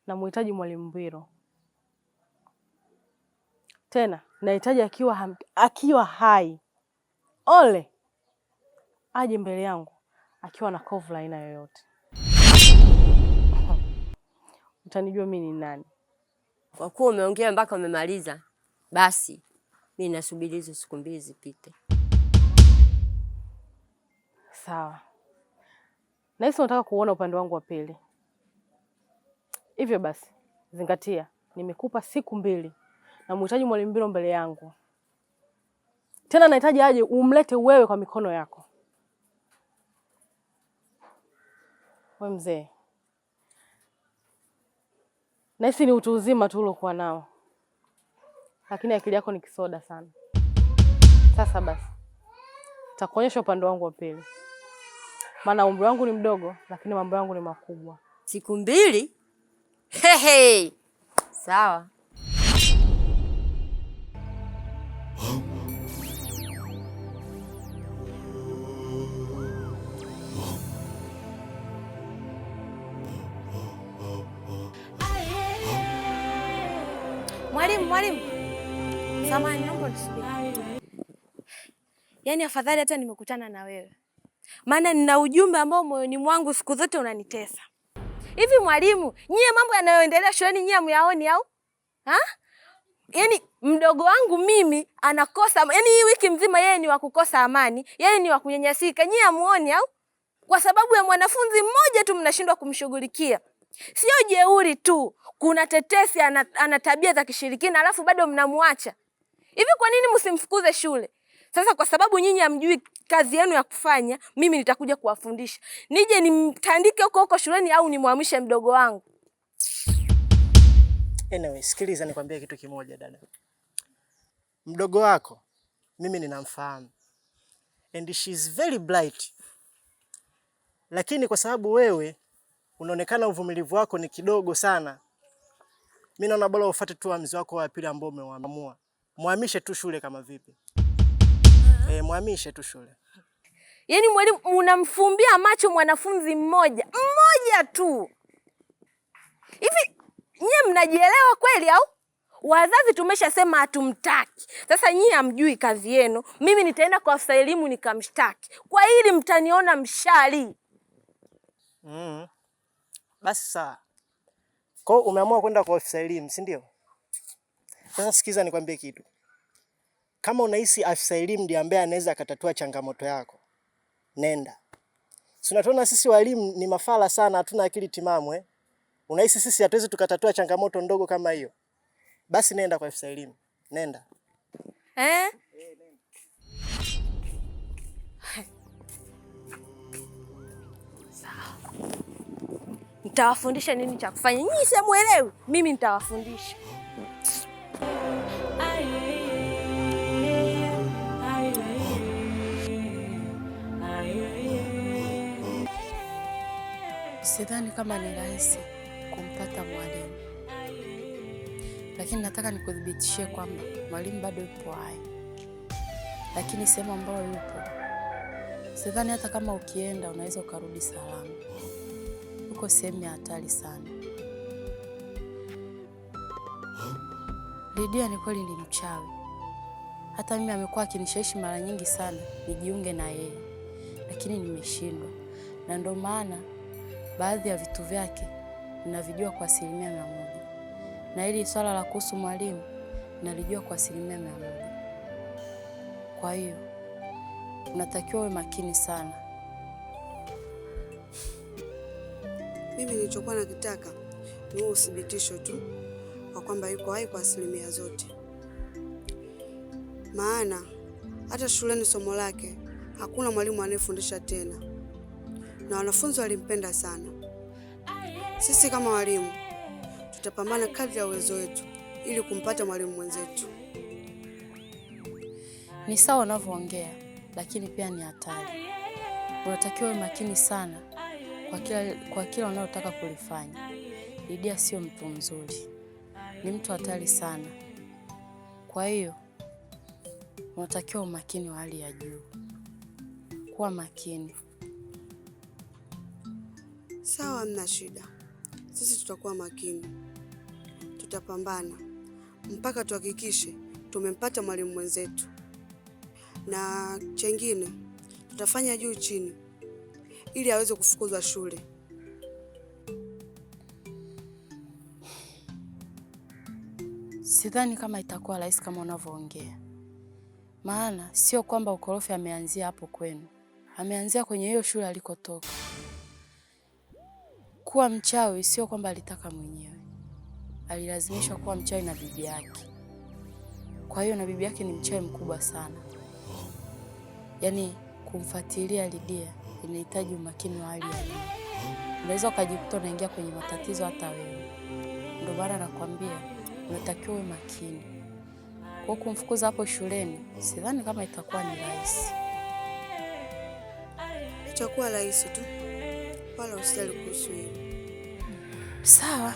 Namuhitaji mwalimu Mbwilo. Tena nahitaji akiwa hai. Ole aje mbele yangu akiwa na kovu la aina yoyote. Utanijua mimi ni nani. Kwa kuwa umeongea mpaka umemaliza, basi mimi nasubiri hizo siku 2 zipite. Sawa. Nahisi unataka kuona upande wangu wa pili. Hivyo basi, zingatia, nimekupa siku 2 na muhitaji mwalimu Mbwilo mbele yangu. Tena nahitaji aje umlete wewe kwa mikono yako. Wewe mzee, nahisi ni utu uzima tu uliokuwa nao, lakini akili yako ni kisoda sana. Sasa basi, nitakuonyesha upande wangu wa pili. Maana umri wangu ni mdogo, lakini mambo yangu ni makubwa. Siku 2? Hehe. Sawa. Mwalimu. Samahani, naomba nisubiri. Yaani afadhali hata nimekutana na wewe. Maana nina ujumbe ambao moyoni mwangu siku zote unanitesa. Hivi mwalimu, nyie mambo yanayoendelea shuleni nyie myaoni au? Yaani mdogo wangu mimi anakosa, yaani hii wiki mzima yeye ni wa kukosa amani, yeye ni wa kunyanyasika. Nyie hamuoni au? Kwa sababu ya mwanafunzi mmoja tu mnashindwa kumshughulikia. Sio jeuri tu, kuna tetesi ana tabia za kishirikina alafu bado mnamuacha. Hivi kwa nini msimfukuze shule? Sasa kwa sababu nyinyi hamjui kazi yenu ya kufanya, mimi nitakuja kuwafundisha. Nije nimtandike huko shuleni au nimwamishe mdogo wangu? Anyway, sikiliza nikwambie kitu kimoja dada. Mdogo wako mimi ninamfahamu. And she is very bright. Lakini kwa sababu wewe unaonekana uvumilivu wako ni kidogo sana, mimi naona bora ufuate tu uamuzi wako wa pili ambao umeamua. Muhamishe tu shule kama vipi? Muhamishe tu shule. Yaani mwalimu unamfumbia macho mwanafunzi mmoja tu. Hivi nyie mnajielewa kweli au? Wazazi tumeshasema hatumtaki. Sasa nyie hamjui kazi yenu. Mimi nitaenda kwa afisa elimu nikamshtaki. Kwa hili mtaniona mshali. Basi sawa. Kwa hiyo umeamua kwenda kwa afisa elimu, si ndio? Sasa sikiza nikwambie kitu. Kama unahisi afisa elimu ndiye ambaye anaweza akatatua changamoto yako, nenda. Tunatuona sisi walimu ni mafala sana, hatuna akili timamu eh? Unahisi sisi hatuwezi tukatatua changamoto ndogo kama hiyo? Basi nenda kwa afisa elimu. Nenda. Nitawafundisha nini cha kufanya. Nyinyi simuelewi, mimi nitawafundisha. Sidhani kama ni rahisi kumpata mwalimu, lakini nataka nikudhibitishie kwamba mwalimu bado yupo hai, lakini sehemu ambayo yupo sidhani hata kama ukienda unaweza ukarudi salama. Uko sehemu ya hatari sana. Lydia ni kweli ni mchawi. Hata mimi amekuwa akinishawishi mara nyingi sana nijiunge na yeye, lakini nimeshindwa. Na ndio maana baadhi ya vitu vyake ninavijua kwa 100%. Na hili swala la kuhusu mwalimu nalijua kwa 100%. Kwa hiyo unatakiwa uwe makini sana. Mimi nilichokuwa nakitaka ni uthibitisho tu kwa kwamba yuko hai kwa 100% zote. Maana hata shuleni somo lake hakuna mwalimu anayefundisha tena, na wanafunzi walimpenda sana. Sisi kama walimu tutapambana kadri ya uwezo wetu ili kumpata mwalimu mwenzetu. Ni sawa unavyoongea, lakini pia ni hatari. Unatakiwa uwe makini sana kwa kila unalotaka kulifanya. Lydia sio mtu mzuri, ni mtu hatari sana. Kwa hiyo unatakiwa umakini wa hali ya juu. Kuwa makini. Sawa, hamna shida. Sisi tutakuwa makini, tutapambana mpaka tuhakikishe tumempata mwalimu mwenzetu, na chengine tutafanya juu chini ili aweze kufukuzwa shule. Sidhani kama itakuwa rahisi kama unavyoongea. Maana sio kwamba ukorofi ameanzia hapo kwenu. Ameanzia kwenye hiyo shule alikotoka. Kuwa mchawi sio kwamba alitaka mwenyewe. Alilazimishwa kuwa mchawi na bibi yake. Kwa hiyo na bibi yake ni mchawi mkubwa sana. Yaani kumfuatilia Lydia inahitaji umakini wa hali ya juu. Unaweza ukajikuta unaingia kwenye matatizo hata wewe. Ndio maana nakwambia unatakiwa uwe makini. Kwa kumfukuza hapo shuleni, sidhani kama itakuwa ni rahisi. Itakuwa rahisi tu. Wala usijali kuhusu hilo. Sawa.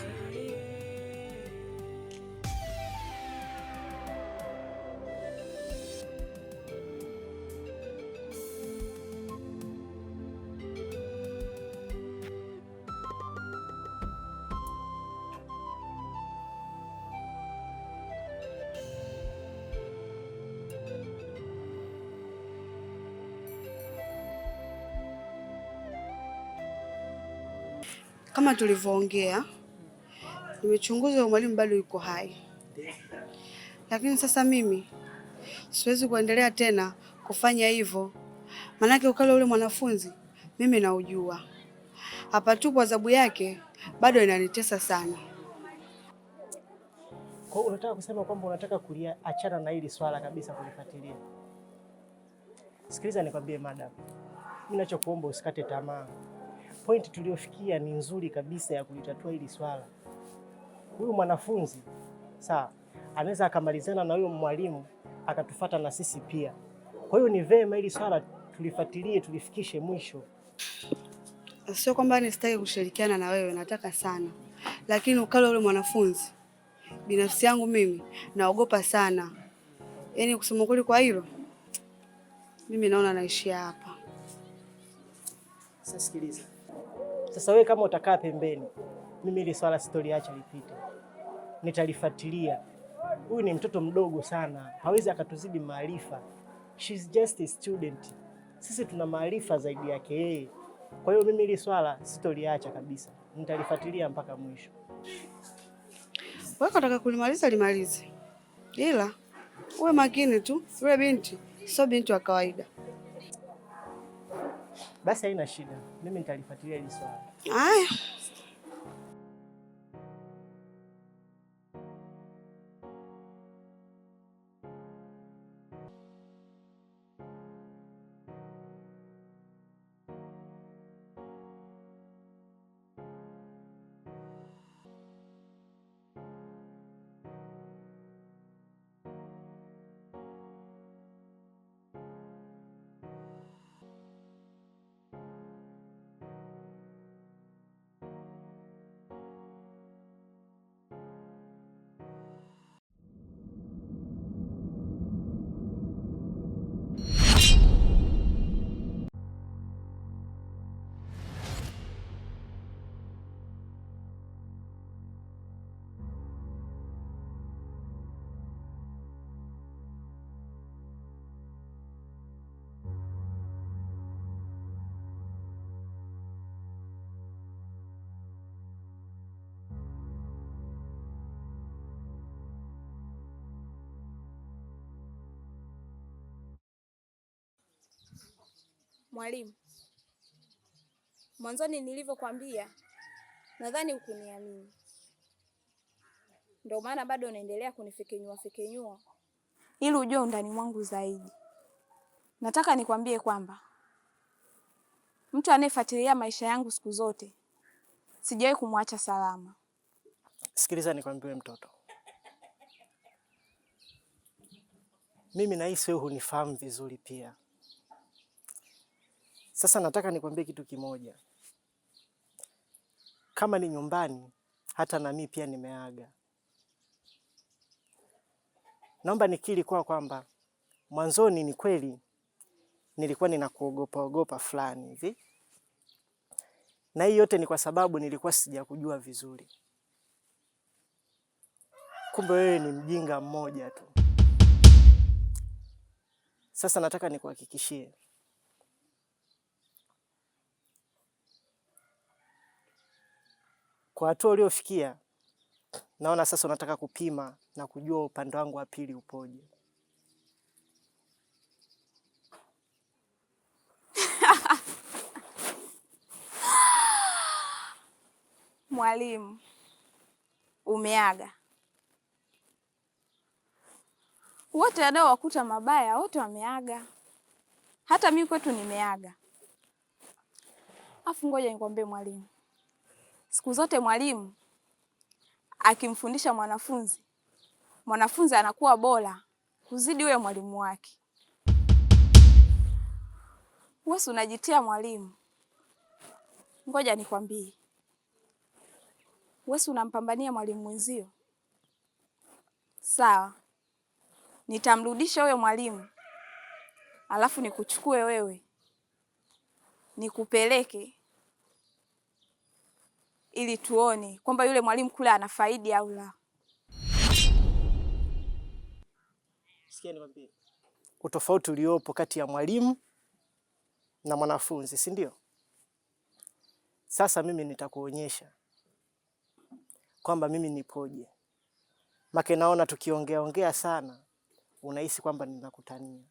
Kama tulivyoongea, nimechunguza mwalimu bado yuko hai. Lakini sasa mimi siwezi kuendelea tena kufanya hivyo. Manake ukale ule mwanafunzi mimi naujua. Hapa tu adhabu yake bado inanitesa sana. Kwa unataka kusema kwamba unataka kuliachana na hili swala kabisa kulifuatilia? Sikiliza nikwambie madam. Mimi ninachokuomba usikate tamaa. Point tuliofikia ni nzuri kabisa ya kulitatua hili swala. Huyu mwanafunzi sawa, anaweza akamalizana na huyo mwalimu akatufuata na sisi pia. Kwa hiyo ni vema hili swala tulifuatilie, tulifikishe mwisho. Sio kwamba nisitaki kushirikiana na wewe, nataka sana. Lakini ukale ule mwanafunzi, binafsi yangu mimi naogopa sana. Yaani kusema kweli, kwa hilo mimi naona naishia hapa. Sasa sikiliza. Sasa wewe kama utakaa pembeni, mimi ile swala sitoliacha lipite. Nitalifuatilia. Huyu ni mtoto mdogo sana, hawezi akatuzidi maarifa. She's just a student. Sisi tuna maarifa zaidi yake yeye. Kwa hiyo mimi ile swala sitoliacha kabisa. Nitalifuatilia mpaka mwisho. Wewe unataka kulimaliza limalize. Ila uwe makini tu. Yule binti sio binti wa kawaida. Basi haina shida, mimi nitalifuatilia hili swala. Haya. Mwalimu, mwanzoni nilivyokuambia nadhani hukuniamini. Ndio maana bado unaendelea kunifekenyua ili ujue undani mwangu zaidi. Nataka nikwambie kwamba mtu anayefuatilia maisha yangu siku zote sijawahi kumwacha salama. Sikiliza nikwambie mtoto. Mimi nahisi wewe hunifahamu vizuri pia. Sasa nataka nikwambie kitu kimoja. Kama ni nyumbani, hata na mimi pia nimeaga. Naomba nikiri kwamba mwanzoni ni kweli nilikuwa ninakuogopa fulani hivi. Na hii yote ni kwa sababu nilikuwa sijakujua vizuri. Kumbe wewe ni mjinga mmoja tu. Sasa nataka nikuhakikishie. Kwa hatua uliofikia, naona sasa unataka kupima na kujua upande wangu wa pili upoje. Mwalimu, umeaga. Wote wanaowakuta mabaya wote wameaga. Hata mimi kwetu nimeaga. Afu ngoja nikwambie mwalimu. Siku zote mwalimu akimfundisha mwanafunzi anakuwa bora kuzidi yule mwalimu wake. Wewe unajitia mwalimu. Ngoja nikwambie. Wewe unampambania mwalimu mwenzio. Sawa. Nitamrudisha huyo mwalimu. Alafu nikuchukue wewe. Nikupeleke ili tuone kwamba yule mwalimu kule anafaidi au la. Sikia nikwambie. Utofauti uliopo kati ya mwalimu na mwanafunzi, si ndio? Sasa mimi nitakuonyesha kwamba mimi nipoje. Make naona tukiongea sana unahisi kwamba ninakutania.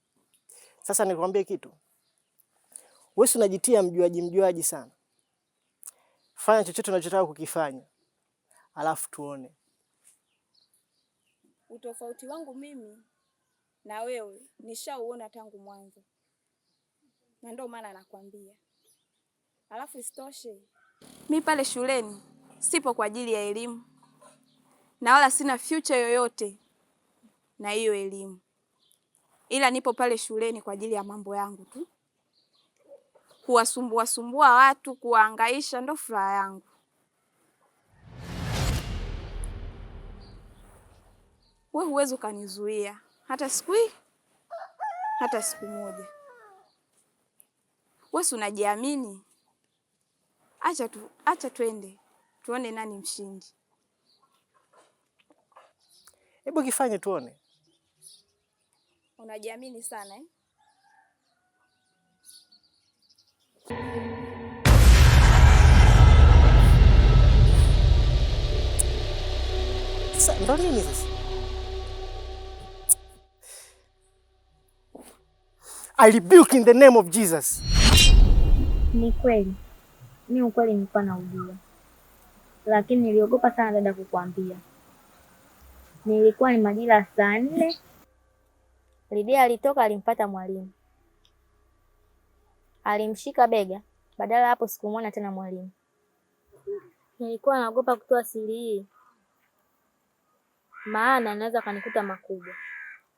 Sasa nikwambie kitu. Wewe unajitia mjuaji sana. Fanya chochote unachotaka kukifanya. Alafu tuone. Utofauti wangu mimi na wewe nishauona tangu mwanzo. Na ndio maana nakwambia. Alafu isitoshe, mimi pale shuleni sipo kwa ajili ya elimu. Na wala sina future yoyote na hiyo elimu. Ila nipo pale shuleni kwa ajili ya mambo yangu tu. Kuwasumbua watu, kuwahangaisha ndo furaha yangu. Wewe huwezi ukanizuia hata siku moja. Wewe unajiamini. Acha twende. Tuone nani mshindi. Hebu kifanye tuone. Unajiamini sana eh? Sasa ndo nini sasa? I rebuke in the name of Jesus. Ni kweli mi ukweli nilikuwa naujua, lakini niliogopa sana dada kukwambia. Nilikuwa ni majira ya saa 4, Lidia alitoka, alimpata mwalimu, alimshika bega. Badala hapo sikumwona tena mwalimu. Nilikuwa naogopa kutoa siri hii, maana anaweza kanikuta makubwa,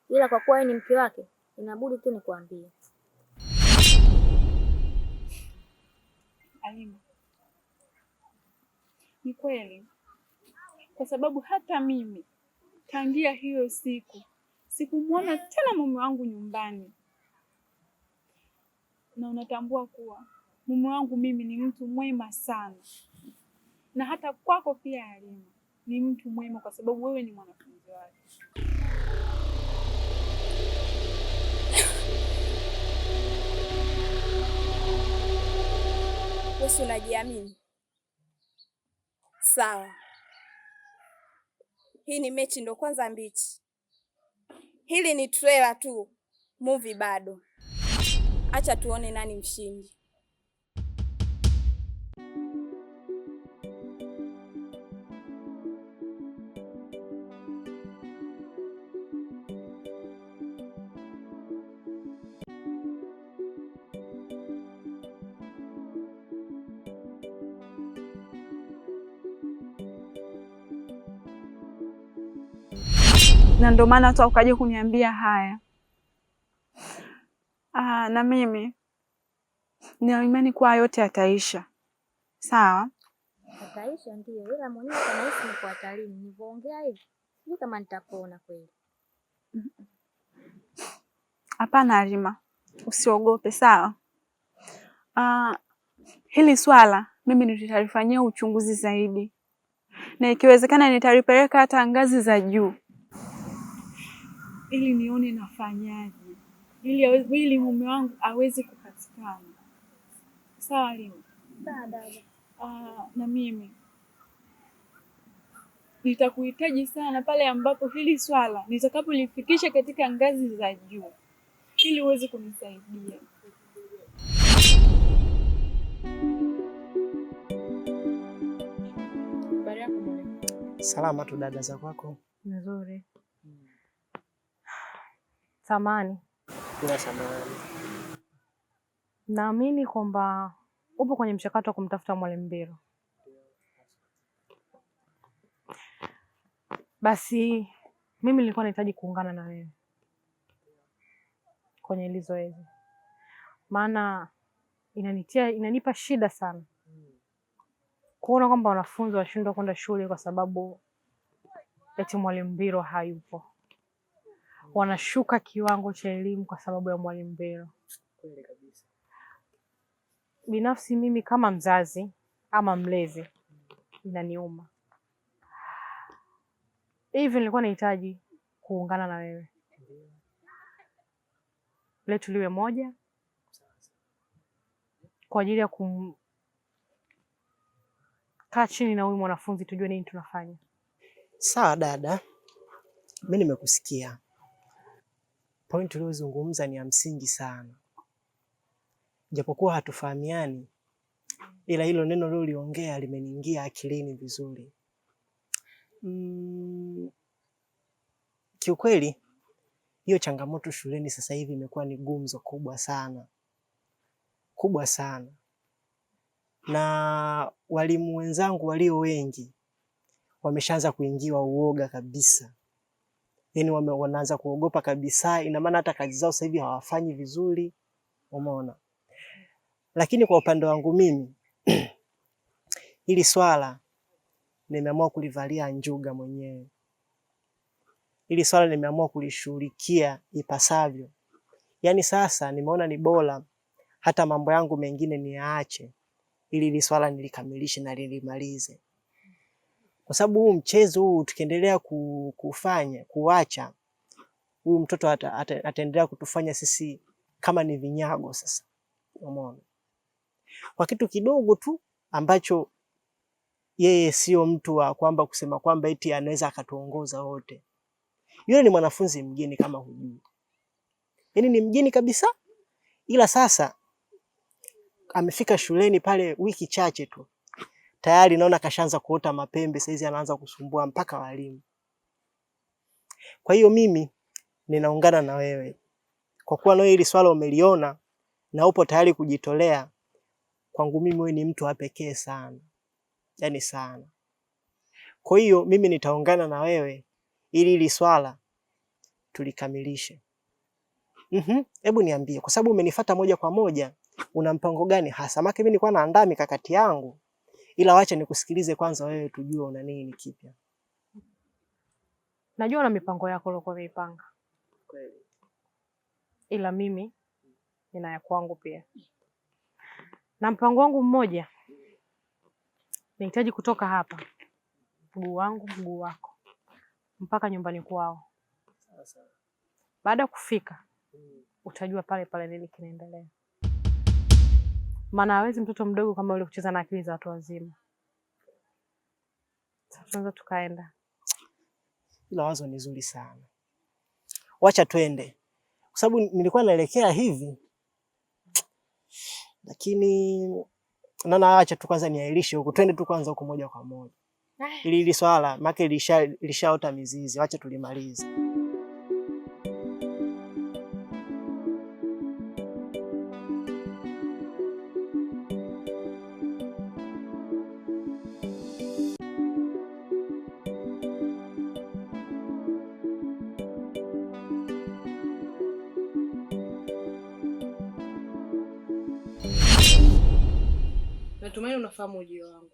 ila kwa kuwa yeye ni mke wake inabudi tu nikwambie. Halima, ni kweli, kwa sababu hata mimi tangia hiyo siku sikumwona tena mume wangu nyumbani, na unatambua kuwa mume wangu mimi ni mtu mwema sana, na hata kwako pia Halima ni mtu mwema, kwa sababu wewe ni mwanafunzi wake. Wewe unajiamini? Sawa. Hii ni mechi ndo kwanza mbichi. Hili ni trailer tu, movie bado. Acha tuone nani mshindi. Na ndio maana tu ukaja kuniambia haya. Na mimi nina imani kuwa yote yataisha. Sawa? Yataisha ndio, ila mwenyewe kanahisi niko hatarini. Nilipoongea hivi, sijui kama nitapona kweli. Hapana Halima, usiogope, sawa? Hili swala mimi nitalifanyia uchunguzi zaidi, na ikiwezekana nitalipeleka hata ngazi za juu, ili nione nafanyaje ili mume wangu aweze kupatikana. Sawa Halima? Sawa dada. Na mimi nitakuhitaji sana pale ambapo hili swala nitakapolifikisha katika ngazi za juu, ili uweze kunisaidia. Salama tu dada, za kwako? Nzuri. Samani. Bila samani. Naamini kwamba upo kwenye mchakato wa kumtafuta Mwalimu Mbiro. Basi mimi nilikuwa nahitaji kuungana na wewe kwenye hili zoezi, maana inanipa shida sana kuona kwamba wanafunzi washindwa kwenda shule kwa sababu eti Mwalimu Mbiro hayupo. Wanashuka kiwango cha elimu kwa sababu ya Mwalimu Mbiro. Kweli kabisa. Binafsi mimi kama mzazi ama mlezi inaniuma. Hivi nilikuwa nahitaji kuungana na wewe. Letu liwe moja kwa ajili ya kaa chini na huyu mwanafunzi tujue nini tunafanya. Sawa dada, mimi nimekusikia. Point uliozungumza ni ya msingi sana. Japokuwa hatufahamiani, ila hilo neno leo uliongea limeniingia akilini vizuri. Kiukweli hiyo changamoto shuleni sasa hivi imekuwa ni gumzo kubwa sana. Kubwa sana. Na walimu wenzangu walio wengi wameshaanza kuingiwa uoga kabisa. Yaani wanaanza kuogopa kabisa, ina maana hata kazi zao sasa hivi hawafanyi vizuri. Umeona? Lakini kwa upande wangu mimi hili swala nimeamua kulivalia njuga mwenyewe. Hili swala nimeamua kulishughulikia ipasavyo. Yaani sasa nimeona ni bora hata mambo yangu mengine niyaache ili hili swala nilikamilishe na nilimalize. Kwa sababu huu mchezo huu tukiendelea kuacha, huyu mtoto ataendelea kutufanya sisi kama ni vinyago sasa. Umeona? Kwa kitu kidogo tu ambacho yeye sio mtu wa kwamba kusema kwamba eti anaweza akatuongoza wote. Yule ni mwanafunzi mgeni kama hujui. Yaani ni mgeni kabisa. Ila sasa amefika shuleni pale wiki chache tu, tayari naona kashaanza kuota mapembe, saizi anaanza kusumbua mpaka walimu. Kwa hiyo mimi ninaungana na wewe. Kwa kuwa na hili swala umeliona na upo tayari kujitolea, kwangu mimi wewe ni mtu wa pekee sana. Yaani sana. Kwa hiyo mimi nitaungana na wewe ili hili swala tulikamilishe. Hebu niambie, kwa sababu umenifuata moja kwa moja, una mpango gani hasa? Maana mimi nilikuwa naandaa mikakati yangu, ila wacha nikusikilize kwanza wewe tujue una nini kipya. Najua una mipango yako uliokuwa umeipanga. Kweli. Ila mimi nina ya kwangu pia. Na mpango wangu mmoja, nahitaji kutoka hapa, mguu wangu mguu wako, mpaka nyumbani kwao. Baada ya kufika, utajua pale pale nini kinaendelea. Maana hawezi mtoto mdogo kama yule kucheza na akili za watu wazima. Sasa tukaenda. Ila wazo ni zuri sana. Wacha twende. Kwa sababu nilikuwa naelekea hivi. Lakini naona acha tu kwanza niahirishe huko. Twende tu kwanza huko moja kwa moja. Ili swala make lishaota mizizi. Wacha tulimalize. Natumaini unafahamu ujio wangu.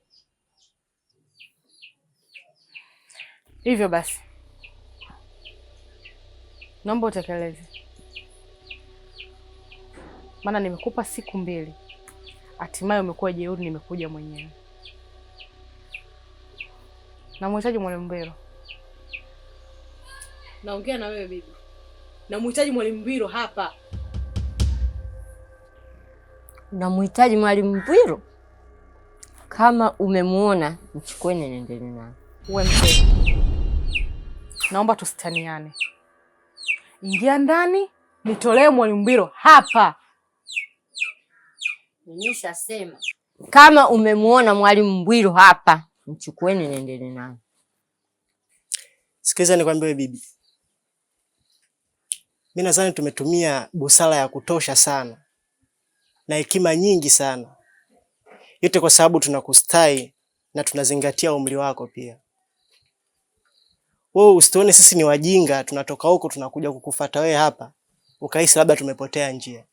Hivyo basi, naomba utekeleze. Maana nimekupa siku 2. Hatimaye umekuwa jeuri, nimekuja mwenyewe. Namhitaji Mwalimu Mbiro. Naongea na wewe bibi. Namhitaji Mwalimu Mbiro hapa. Namhitaji Mwalimu Mbiro? Kama umemuona, mchukueni nendeni naye. Wewe mzee, naomba tusitaniane. Ingia ndani, nitolee Mwalimu Mbiro hapa. Nimeshasema. Kama umemuona Mwalimu Mbiro hapa, mchukueni nendeni naye. Sikiza nikwambie bibi. Mimi nadhani tumetumia busara ya kutosha sana na hekima nyingi sana. Yote kwa sababu tunakustai na tunazingatia umri wako pia. Wewe usituone sisi ni wajinga, tunatoka huko tunakuja kukufuata wewe hapa. Ukahisi labda tumepotea njia.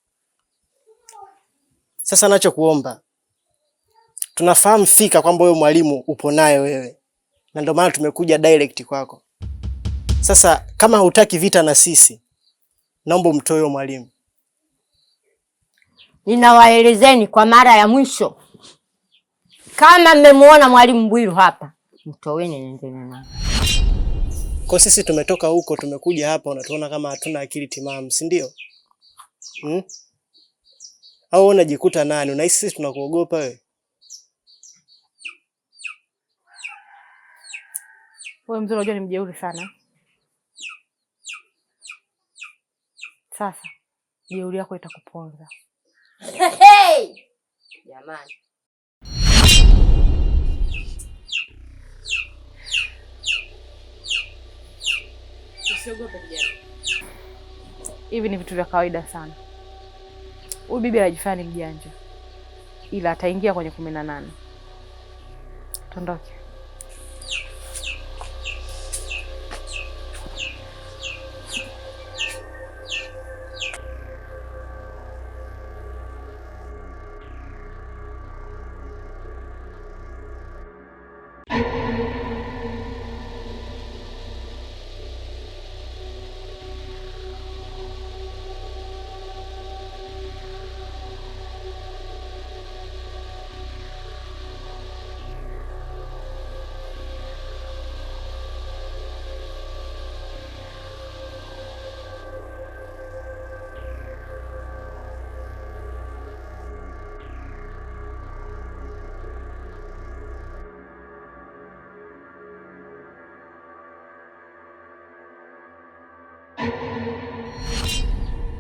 Sasa nachokuomba, tunafahamu fika kwamba wewe mwalimu upo naye wewe. Na ndio maana tumekuja direct kwako. Sasa kama hutaki vita na sisi, naomba umtoe mwalimu. Ninawaelezeni kwa mara ya mwisho. Kama mmemuona Mwalimu Mbiro hapa, mtoweni nendeni naye. Kwa sisi tumetoka huko tumekuja hapa, unatuona kama hatuna akili timamu, si ndio? Au unajikuta nani? Unahisi sisi tunakuogopa wewe? Wewe mzee unajua ni mjeuri sana. Sasa jeuri yako itakuponza. Hey! Jamani. Usiogope kijana. Hivi ni vitu vya kawaida sana. Huyu bibi anajifanya ni mjanja. Ila ataingia kwenye 18. Tondoke.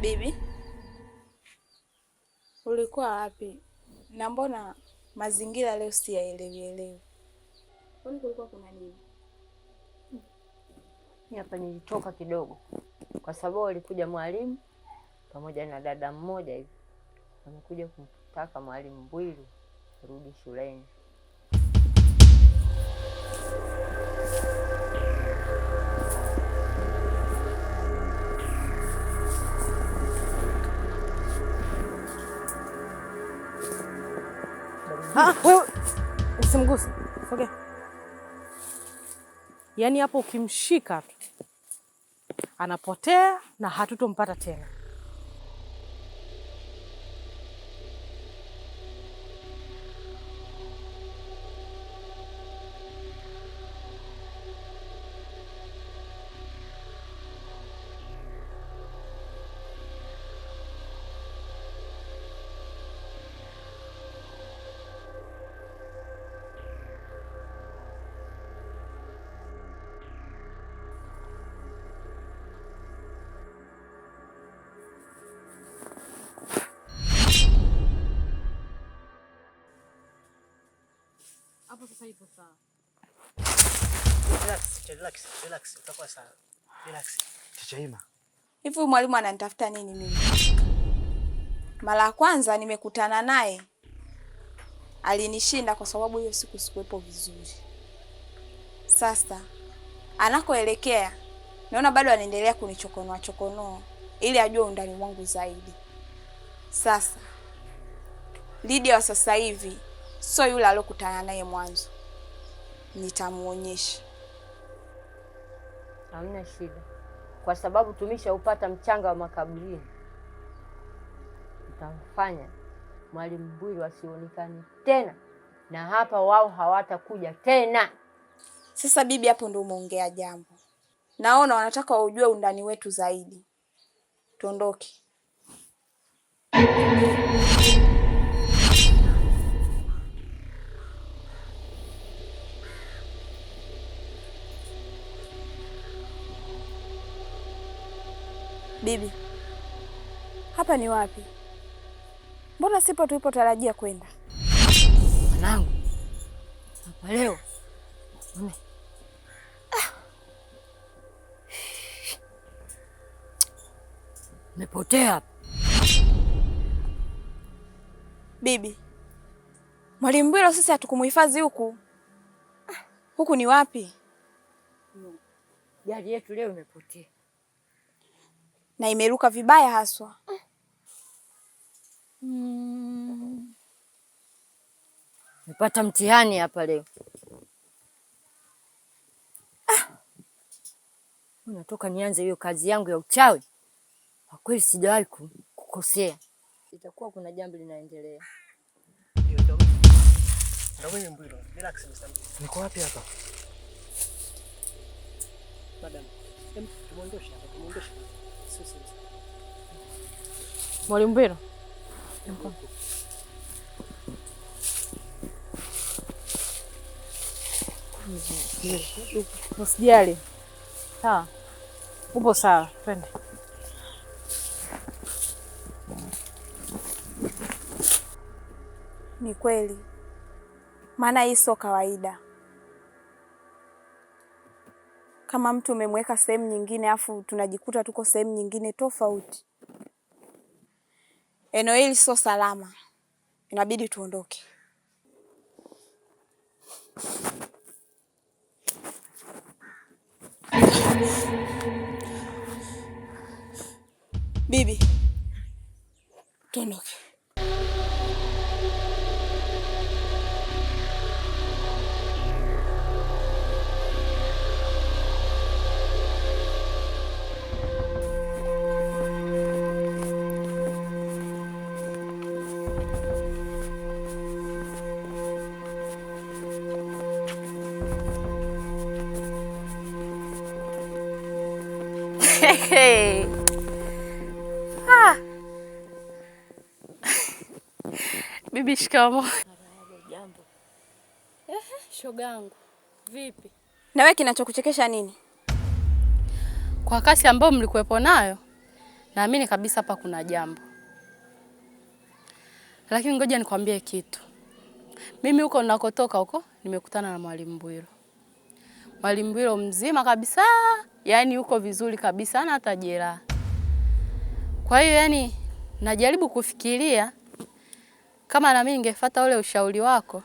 Bibi, ulikuwa wapi? Na mbona mazingira leo siyaelewi? Kwani kulikuwa kuna nini? Hapa nilitoka kidogo kwa sababu alikuja mwalimu pamoja na dada mmoja hivi. Amekuja kumtaka mwalimu Mbwilu rudi shuleni. Wewe usimguse. Sogea. Yaani hapo ukimshika tu anapotea na hatutompata tena. Hapo sasa ipo sawa. Relax, utakuwa sawa. Relax. Teacher Ima. Hivi mwalimu ananitafuta nini mimi? Mara ya kwanza nimekutana naye alinishinda kwa sababu hiyo siku sikuwepo vizuri. Sasa anakoelekea naona bado anaendelea kunichokonoa ili ajue undani wangu zaidi. Sasa Lydia wa sasa hivi sio yule aliyokutana naye mwanzo. Nitamuonyesha. Hamna shida. Kwa sababu tumeshaupata mchanga wa makaburini. Tutamfanya mwalimu Mbwilu asionekane tena. Na hapa wao hawatakuja tena. Sasa bibi, hapo ndio umeongea jambo. Naona wanataka ujue undani wetu zaidi. Tuondoke. Bibi, hapa ni wapi? Mbona sipo tulipotarajia kwenda? Mwanangu, hapa leo mepotea. Bibi, mwalimu Mbwilu sisi hatukumuhifadhi huku. Huku ni wapi? Gari yetu leo imepotea. Na imeruka vibaya haswa. Nimepata mtihani hapa leo. Unatoka nianze hiyo kazi yangu ya uchawi. Kwa kweli sijawahi kukosea. Itakuwa kuna jambo linaendelea. Ndio mimi Mbwilu. Relax msamaha. Niko wapi hapa? Madam, tumuondoshe. Sisi. Mwalimu Mbwilu. Usijali. Sawa. Upo sawa. Twende. Ni kweli. Maana hii sio kawaida. Kama mtu umemweka sehemu nyingine afu tunajikuta tuko sehemu nyingine tofauti. Eneo hili sio salama. Inabidi tuondoke. Bibi, tuondoke. Bibi, shikamoo. Jambo. Shogangu. Vipi? Na wewe kinachokuchekesha nini? Kwa kasi ambayo mlikuwepo nayo, naamini kabisa hapa kuna jambo. Lakini ngoja nikwambie kitu. Mimi huko ninakotoka huko nimekutana na Mwalimu Mbwilo. Mwalimu Mbwilo mzima kabisa, yani uko vizuri kabisa, hana hata jeraha. Kwa hiyo yani najaribu kufikiria kama na mimi ningefuata ule ushauri wako,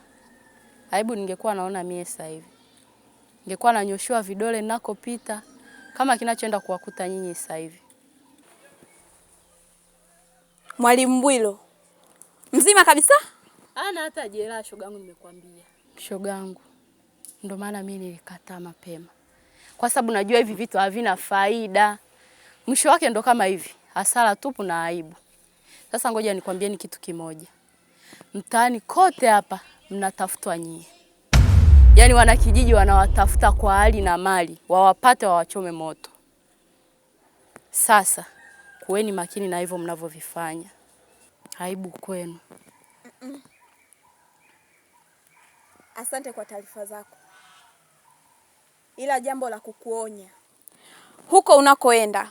aibu ningekuwa naona mie sasa hivi. Ningekuwa nanyoshua vidole ninakopita kama kinachoenda kuwakuta nyinyi sasa hivi. Mwalimu Mbwilo mzima kabisa? Hana hata jeraha, shogangu, nimekwambia. Shogangu. Ndio maana mimi nilikataa mapema. Kwa sababu najua hivi vitu havina faida. Mwisho wake ndo kama hivi, hasara tupu na aibu. Sasa ngoja nikwambieni kitu kimoja. Mtaani kote hapa mnatafutwa nyie. Yaani wanakijiji wanawatafuta kwa hali na mali, wawapate wawachome moto. Sasa kuweni makini na hivyo mnavyovifanya. Aibu kwenu. Asante kwa taarifa zako. Ila jambo la kukuonya. Huko unakoenda,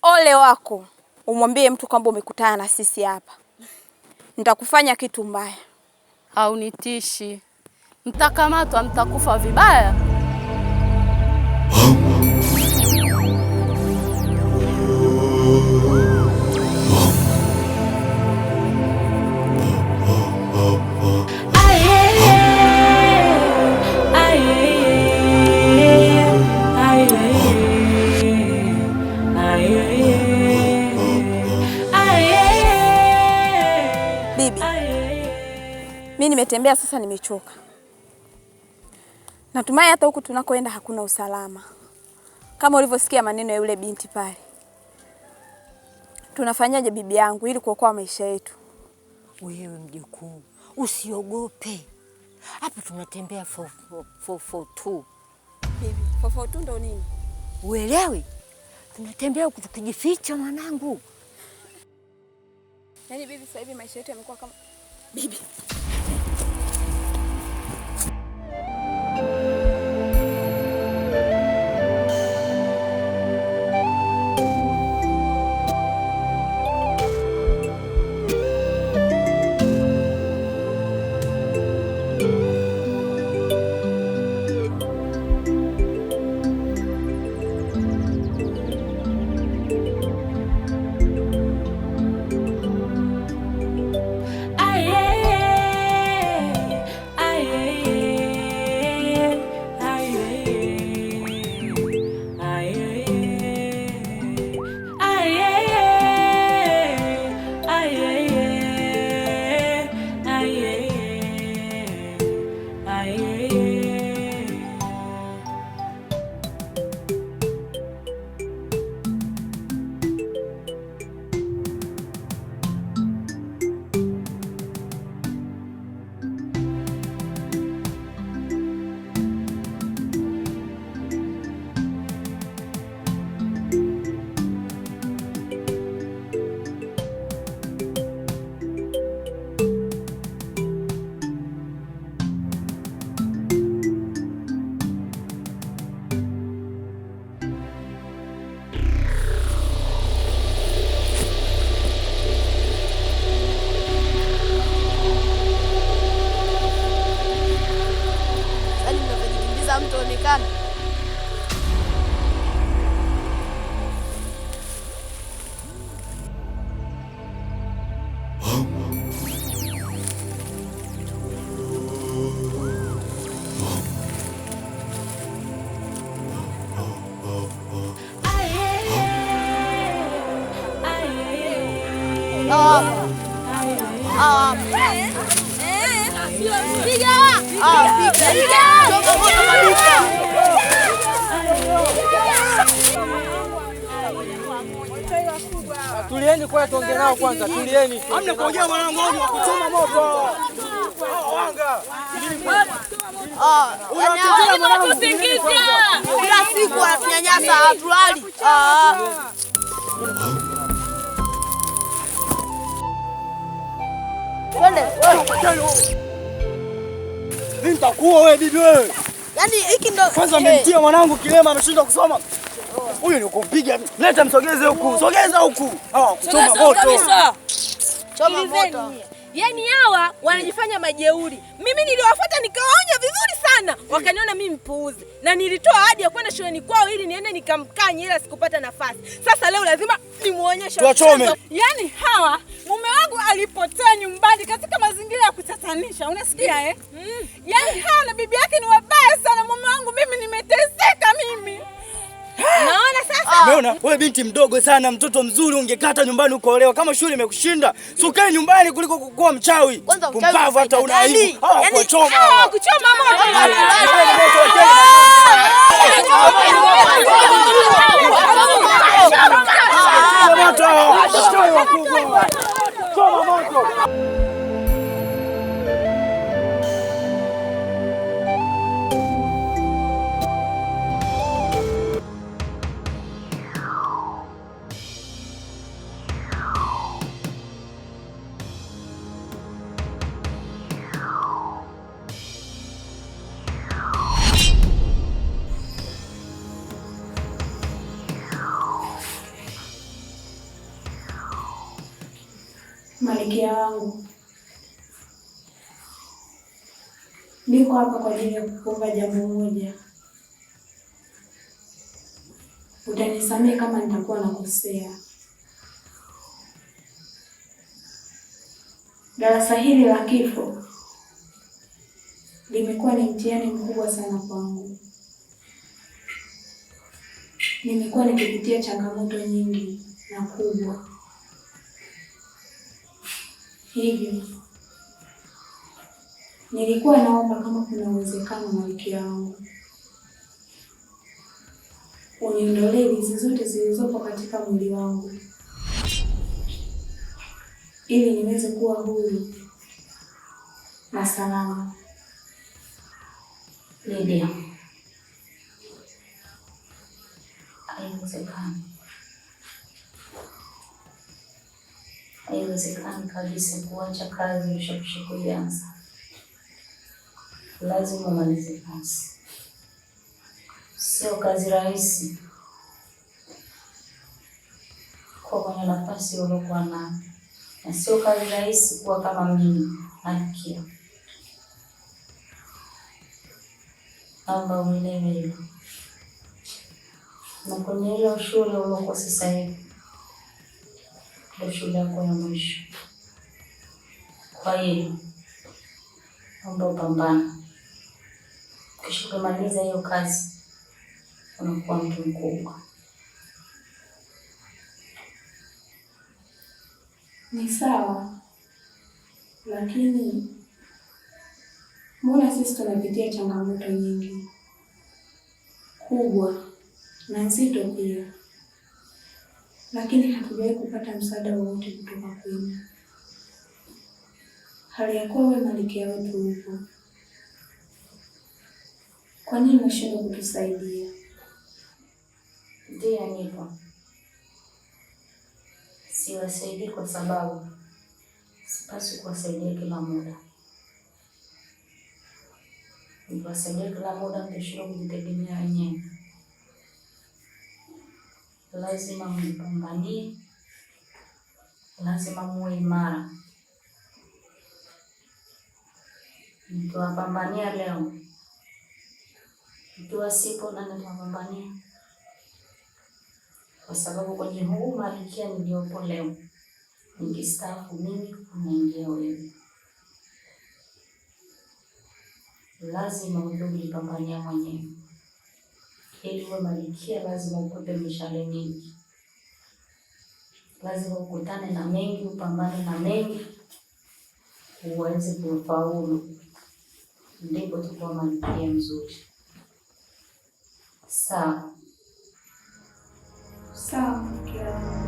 ole wako umwambie mtu kwamba umekutana na sisi hapa. Nitakufanya kitu mbaya. Haunitishi. Mtakamatwa, mtakufa vibaya. Mimi nimetembea sasa, nimechoka. Natumai hata huku tunakoenda hakuna usalama. Kama ulivyosikia maneno ya yule binti pale. Tunafanyaje bibi yangu ili kuokoa maisha yetu? Wewe mjukuu, usiogope. Hapa tunatembea for two. Bibi, for two ndo nini? Uelewi? Tunatembea huku tukijificha mwanangu. Yaani bibi, sasa hivi maisha yetu yamekuwa kama bibi. Mtaonekana. Tulieni kwa tuongee nao kwanza, tulieni. Hamna kuongea mwanangu, wao wa kuchoma moto. Wanga. Unatutia mwanangu kusingiza. Kila siku wanatunyanyasa, hatulali. Twende, wewe. Nitakuwa wewe bibi wewe. Yaani hiki ndo kwanza amemtia mwanangu kilema, ameshindwa kusoma. Huyu ni kumpiga. Leta msogeze huku. Sogeza huku. Kuchoma moto. Choma moto. Yaani hawa wanajifanya majeuri. Mimi niliwafuata nikawaonya vizuri sana. Wakaniona mimi mpuuzi. Na nilitoa ahadi ya kwenda shuleni kwao ili niende nikamkanye, ila sikupata nafasi. Sasa leo lazima nimuonyeshe. Tuwachome. Yaani hawa mume wangu alipotea nyumbani katika mazingira ya kutatanisha. Unasikia Yaani hawa na bibi yake ni wabaya sana. Mume wangu mimi nimeteseka mimi. Naona sasa. Umeona? Wewe binti mdogo sana, mtoto mzuri, ungekata nyumbani ukaolewa. Kama shule imekushinda, si ukae nyumbani kuliko kuwa mchawi. Kumpavu hata una aibu. Kuchoma. Kuchoma moto. Choma moto. Malkia wangu, niko hapa kwa ajili ya kukuomba jambo moja. Utanisamehe kama nitakuwa nakosea. Darasa hili la kifo limekuwa ni mtihani mkubwa sana kwangu. Nimekuwa nikipitia changamoto nyingi na kubwa. Hivyo nilikuwa naomba kama kuna uwezekano, Malkia wangu, uniondolee vizi zote zilizopo katika mwili wangu ili niweze kuwa huru na salama. Lydia, haiwezekani. Haiwezekani kabisa kuacha kazi ulishakusha kuianza. Lazima umalize kazi. Sio kazi rahisi kwa kwenye nafasi uliokuwa nayo, na sio kazi rahisi kuwa kama mimi Malkia. Naomba uelewe hilo. Na kwenye ile shule uliokuwa sasa hivi ndio shule yako ya mwisho. Kwa hiyo naomba upambane. Kisha kumaliza hiyo kazi unakuwa mtu mkubwa. Ni sawa, lakini mbona sisi tunapitia changamoto nyingi kubwa na nzito pia, lakini hatujawahi kupata msaada wowote kutoka kwenu. Hali ya kuwa wewe Malkia wetu upo, kwa nini unashindwa kutusaidia? Ndiyo, nipo. Siwasaidii kwa sababu sipaswi kuwasaidia kila muda. Nikiwasaidia kila muda mtashindwa kujitegemea wenyewe. Lazima mjipambanie, lazima muwe imara. Nikiwapambania leo, nikiwa sipo nani atawapambania? Kwa sababu kwenye huu Malkia niliopo leo, nikistaafu mimi unaingia wewe. Lazima ujue kujipambania mwenyewe. Ili uwe Malkia lazima ukwepe mishale mingi. Lazima ukutane na mengi, upambane na mengi, uweze kufaulu. Ndipo utakuwa Malkia mzuri. Sawa. Sawa, Malkia wangu.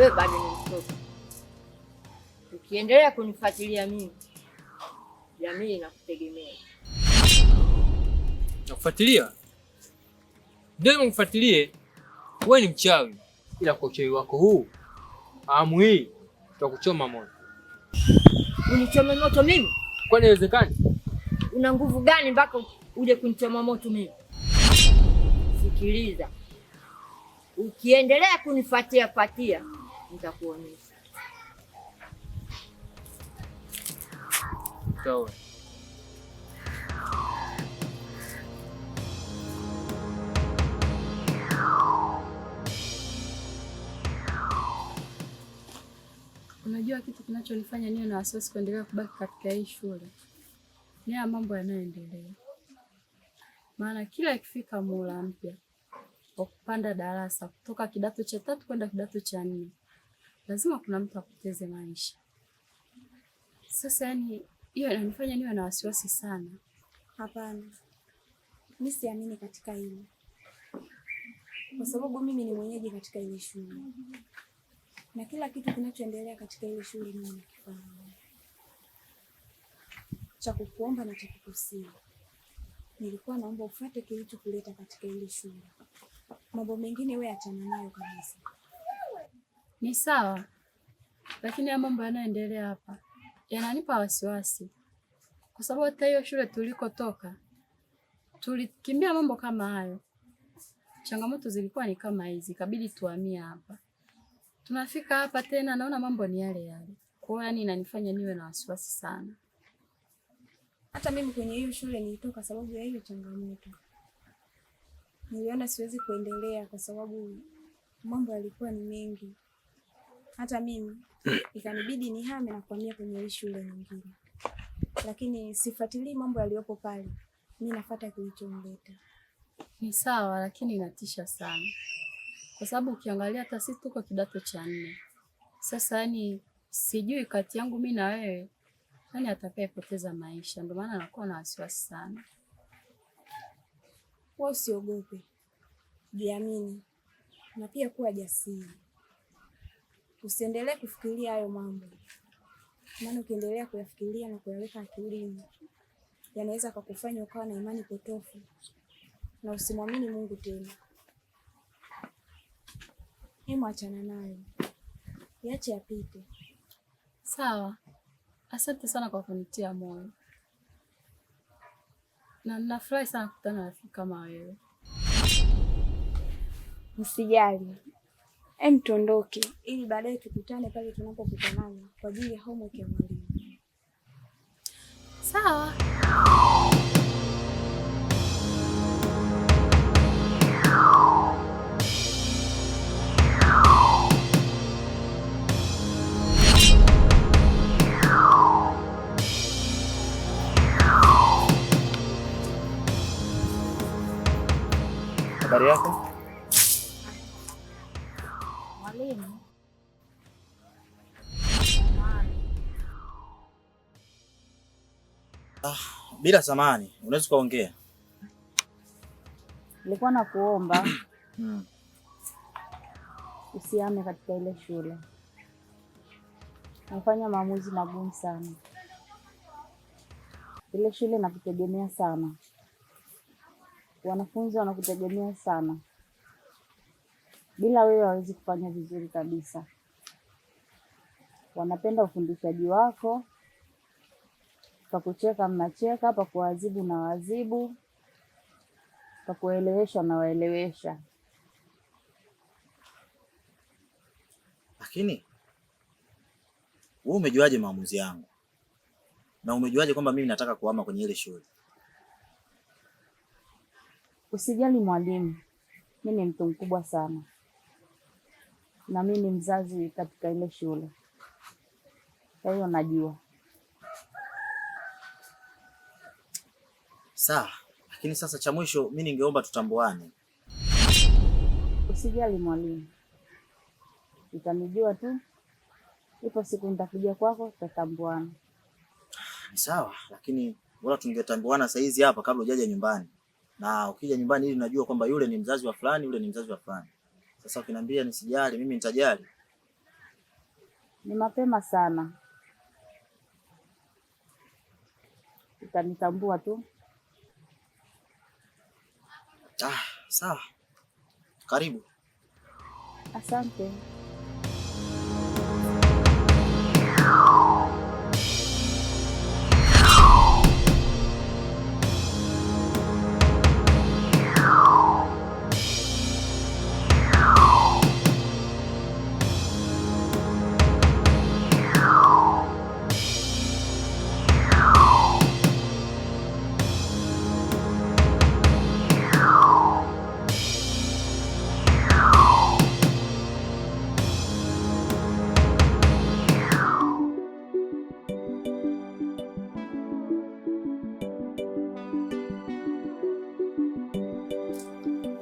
wewe bado ni mtoto. Ukiendelea kunifuatilia mimi, jamii inakutegemea. Nakufuatilia? Ndio nimekufuatilie. Wewe ni mchawi, ila kwa uchawi wako huu, amu hii tutakuchoma moto. Unichome moto mimi? Kwani inawezekani? Una nguvu gani mpaka uje kunichoma moto mimi? Sikiliza. Ukiendelea kunifuatia nitakuonyesha. Sawa. Unajua kitu kinachonifanya niwe na wasiwasi kuendelea kubaki katika hii shule ni haya mambo yanayoendelea. Maana kila ikifika muhula mpya wa kupanda darasa kutoka kidato cha 3 kwenda kidato cha 4, lazima kuna mtu apoteze maisha. Sasa yani hiyo inanifanya niwe na wasiwasi sana. Hapana, mimi siamini katika hilo, kwa sababu mimi ni mwenyeji katika ile shule na kila kitu kinachoendelea katika ile shule mimi nakifahamu. Cha kukuomba na cha kukusihi, nilikuwa naomba ufuate kilichokuleta katika ile shule. Mambo mengine wewe achana nayo kabisa. Ni sawa, lakini ya mambo yanayoendelea hapa yananipa wasiwasi, kwa sababu hata hiyo shule tulikotoka tulikimbia mambo kama hayo. Changamoto zilikuwa ni kama hizi, kabidi tuhamie hapa. Tunafika hapa tena naona mambo ni yale yale. Kwa hiyo yani inanifanya niwe na wasiwasi sana. Hata mimi kwenye hiyo shule nilitoka sababu ya hiyo changamoto. Niliona siwezi kuendelea kwa sababu mambo yalikuwa ni mengi. Hata mimi ikanibidi nihame na kuhamia kwenye hii shule nyingine. Lakini sifuatilii mambo yaliyopo pale. Mimi nafuata kilichonileta. Ni sawa, lakini inatisha sana. Kwa sababu ukiangalia hata sisi tuko kidato cha 4. Sasa yani sijui kati yangu mimi na wewe nani atakayepoteza maisha, ndio maana nakuwa na wasiwasi sana. Wewe usiogope. Jiamini. Na pia kuwa jasiri. Usiendelee kufikiria hayo mambo. Maana ukiendelea kuyafikiria na kuyaweka akilini, yanaweza kukufanya ukawa na imani potofu na usimwamini Mungu tena. Hemu achana nayo. Yache yapite. Sawa. Asante sana kwa kunitia moyo. Na nafurahi sana kukutana na rafiki kama wewe. Usijali. Tuondoke ili baadaye tukutane pale tunapokutana kwa ajili ya homework ya mwalimu. Sawa. Habari yako? Mwalimu. Bila samani, unaweza kuongea? Nilikuwa nakuomba usihame katika ile shule. Nafanya maamuzi magumu sana. Ile shule nakutegemea sana. Wanafunzi wanakutegemea sana. Bila wewe hawezi kufanya vizuri kabisa. Wanapenda ufundishaji wako. Pa kucheka mnacheka, pa kuadhibu na waadhibu, pa kuelewesha na waelewesha. Lakini wewe umejuaje maamuzi yangu? Na umejuaje kwamba mimi nataka kuhama kwenye ile shule? Usijali mwalimu, mimi ni mtu mkubwa sana. Na mimi ni mzazi katika ile shule. Kwa hiyo najua. Sawa, lakini sasa cha mwisho mimi ningeomba tutambuane. Usijali mwalimu. Utanijua tu. Ipo siku nitakuja kwako tutatambuana. Ni sawa, lakini bora tungetambuana saa hizi hapa kabla hujaja nyumbani. Na ukija nyumbani ili najua kwamba yule ni mzazi wa fulani, yule ni mzazi wa fulani. Sasa ukiniambia nisijali, mimi nitajali. Ni mapema sana, utanitambua tu. Sawa. Karibu. Asante.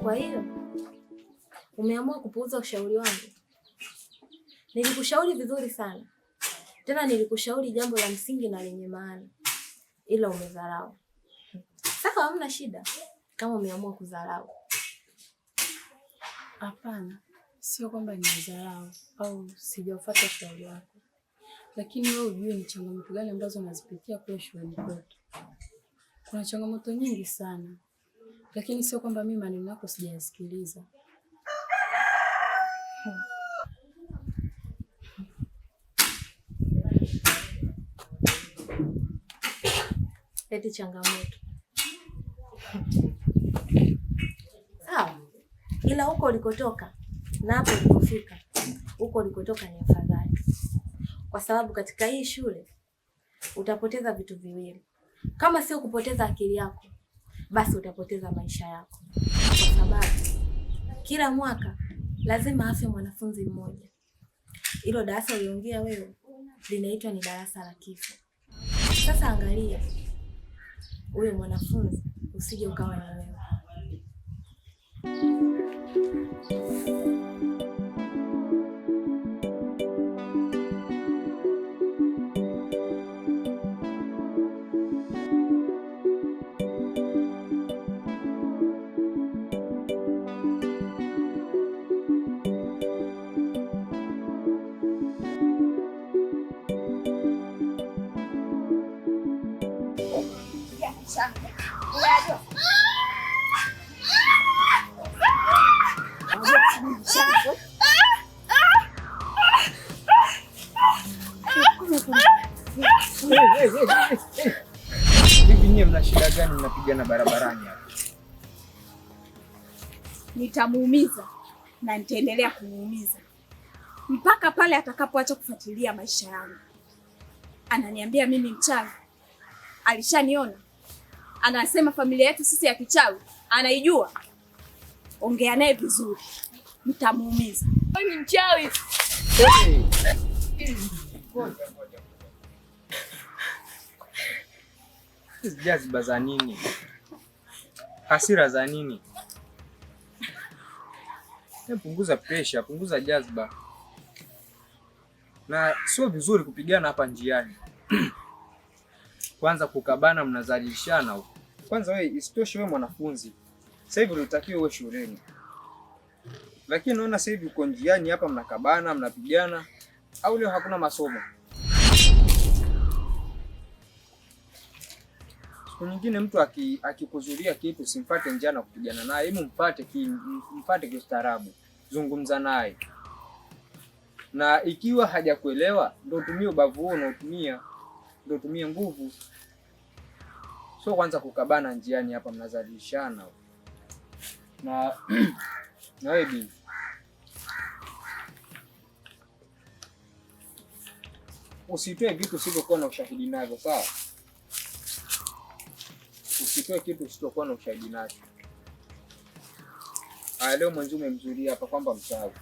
Kwa hiyo umeamua kupuuza ushauri wangu? Nilikushauri vizuri sana, tena nilikushauri jambo la msingi na lenye maana, ila umedharau. Sasa hamna shida kama umeamua kudharau. Hapana, sio kwamba nimedharau au sijafuata ushauri wako, lakini wewe ujue ni changamoto gani ambazo unazipitia kule shuleni kwetu. Kuna changamoto nyingi sana, lakini sio kwamba mimi maneno yako sijayasikiliza. Eti changamoto. Sawa, ila huko ulikotoka na hapo ulikofika, huko ulikotoka ni afadhali, kwa sababu katika hii shule utapoteza vitu viwili. Kama sio kupoteza akili yako, basi utapoteza maisha yako, kwa sababu kila mwaka lazima afe mwanafunzi mmoja. Hilo darasa uliongea wewe linaitwa ni darasa la kifo. Sasa angalia huyo mwanafunzi usije ukawa na wewe. Hivi nyie mna shida gani mnapigana barabarani hapa? Nitamuumiza na nitaendelea kumuumiza mpaka pale atakapoacha kufuatilia maisha yangu. Ananiambia mimi mchawi. Alishaniona. Anasema familia yetu sisi ya kichawi. Anaijua. Ongea naye vizuri. Nitamuumiza. Wewe ni mchawi. Hizi jaziba za nini? Hasira za nini? Punguza pressure, punguza jaziba. Na sio vizuri kupigana hapa njiani. Kwanza kukabana, mnazalishana huko. Kwanza wewe isitoshe wewe mwanafunzi. Sasa hivi unatakiwa uwe shuleni. Lakini naona sasa hivi uko njiani hapa mnakabana, mnapigana. Au leo hakuna masomo? Siku nyingine mtu akikuzuria kitu simfuate njana kupigana naye, hebu mpate kistaarabu. Zungumza naye. Na ikiwa hajakuelewa ndio tumie ubavu huo unaotumia, ndio tumie nguvu. Sio kwanza kukabana njiani hapa mnazalishana. Na wewe binti, usitoe vitu usivyokuwa na ushahidi navyo, sawa? Usitoe kitu usivyokuwa na ushahidi nacho. Leo mwenzi umemzuria hapa kwamba mchawi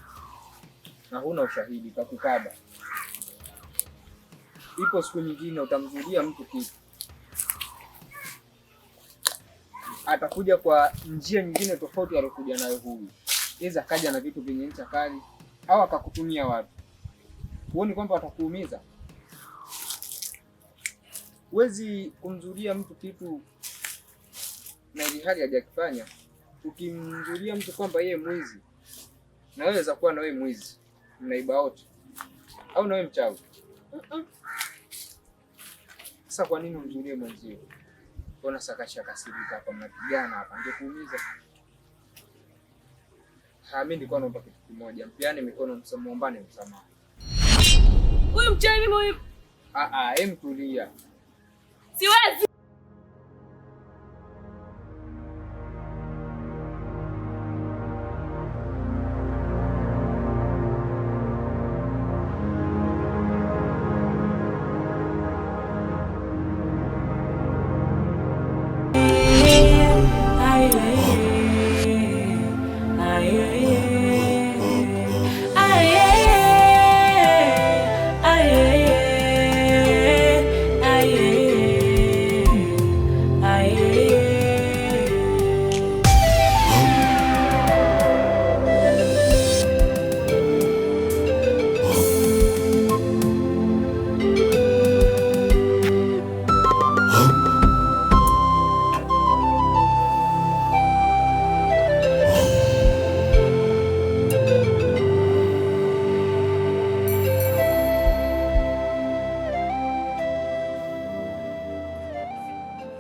na huna ushahidi, kakukaba. Ipo siku nyingine utamzuria mtu kitu, atakuja kwa njia nyingine tofauti aliyokuja nayo huyu. Iza kaja na vitu vyenye ncha kali au akakutumia watu. Huoni kwamba watakuumiza? Huwezi kumzuria mtu kitu na ili hali hajakifanya. Ukimzuria mtu kwamba yeye mwizi, na wewe za kuwa na wewe mwizi, mnaiba wote. au na wewe mchawi? Sasa kwa nini umzulie mwenzio? Mbona sakasha kasirika hapa, mnapigana hapa, ndio kuumiza. Mimi nilikuwa naomba kitu kimoja, mpiane mikono, msomuombane msamaha. Huyu mchawi mimi huyu. Tulia. Siwezi.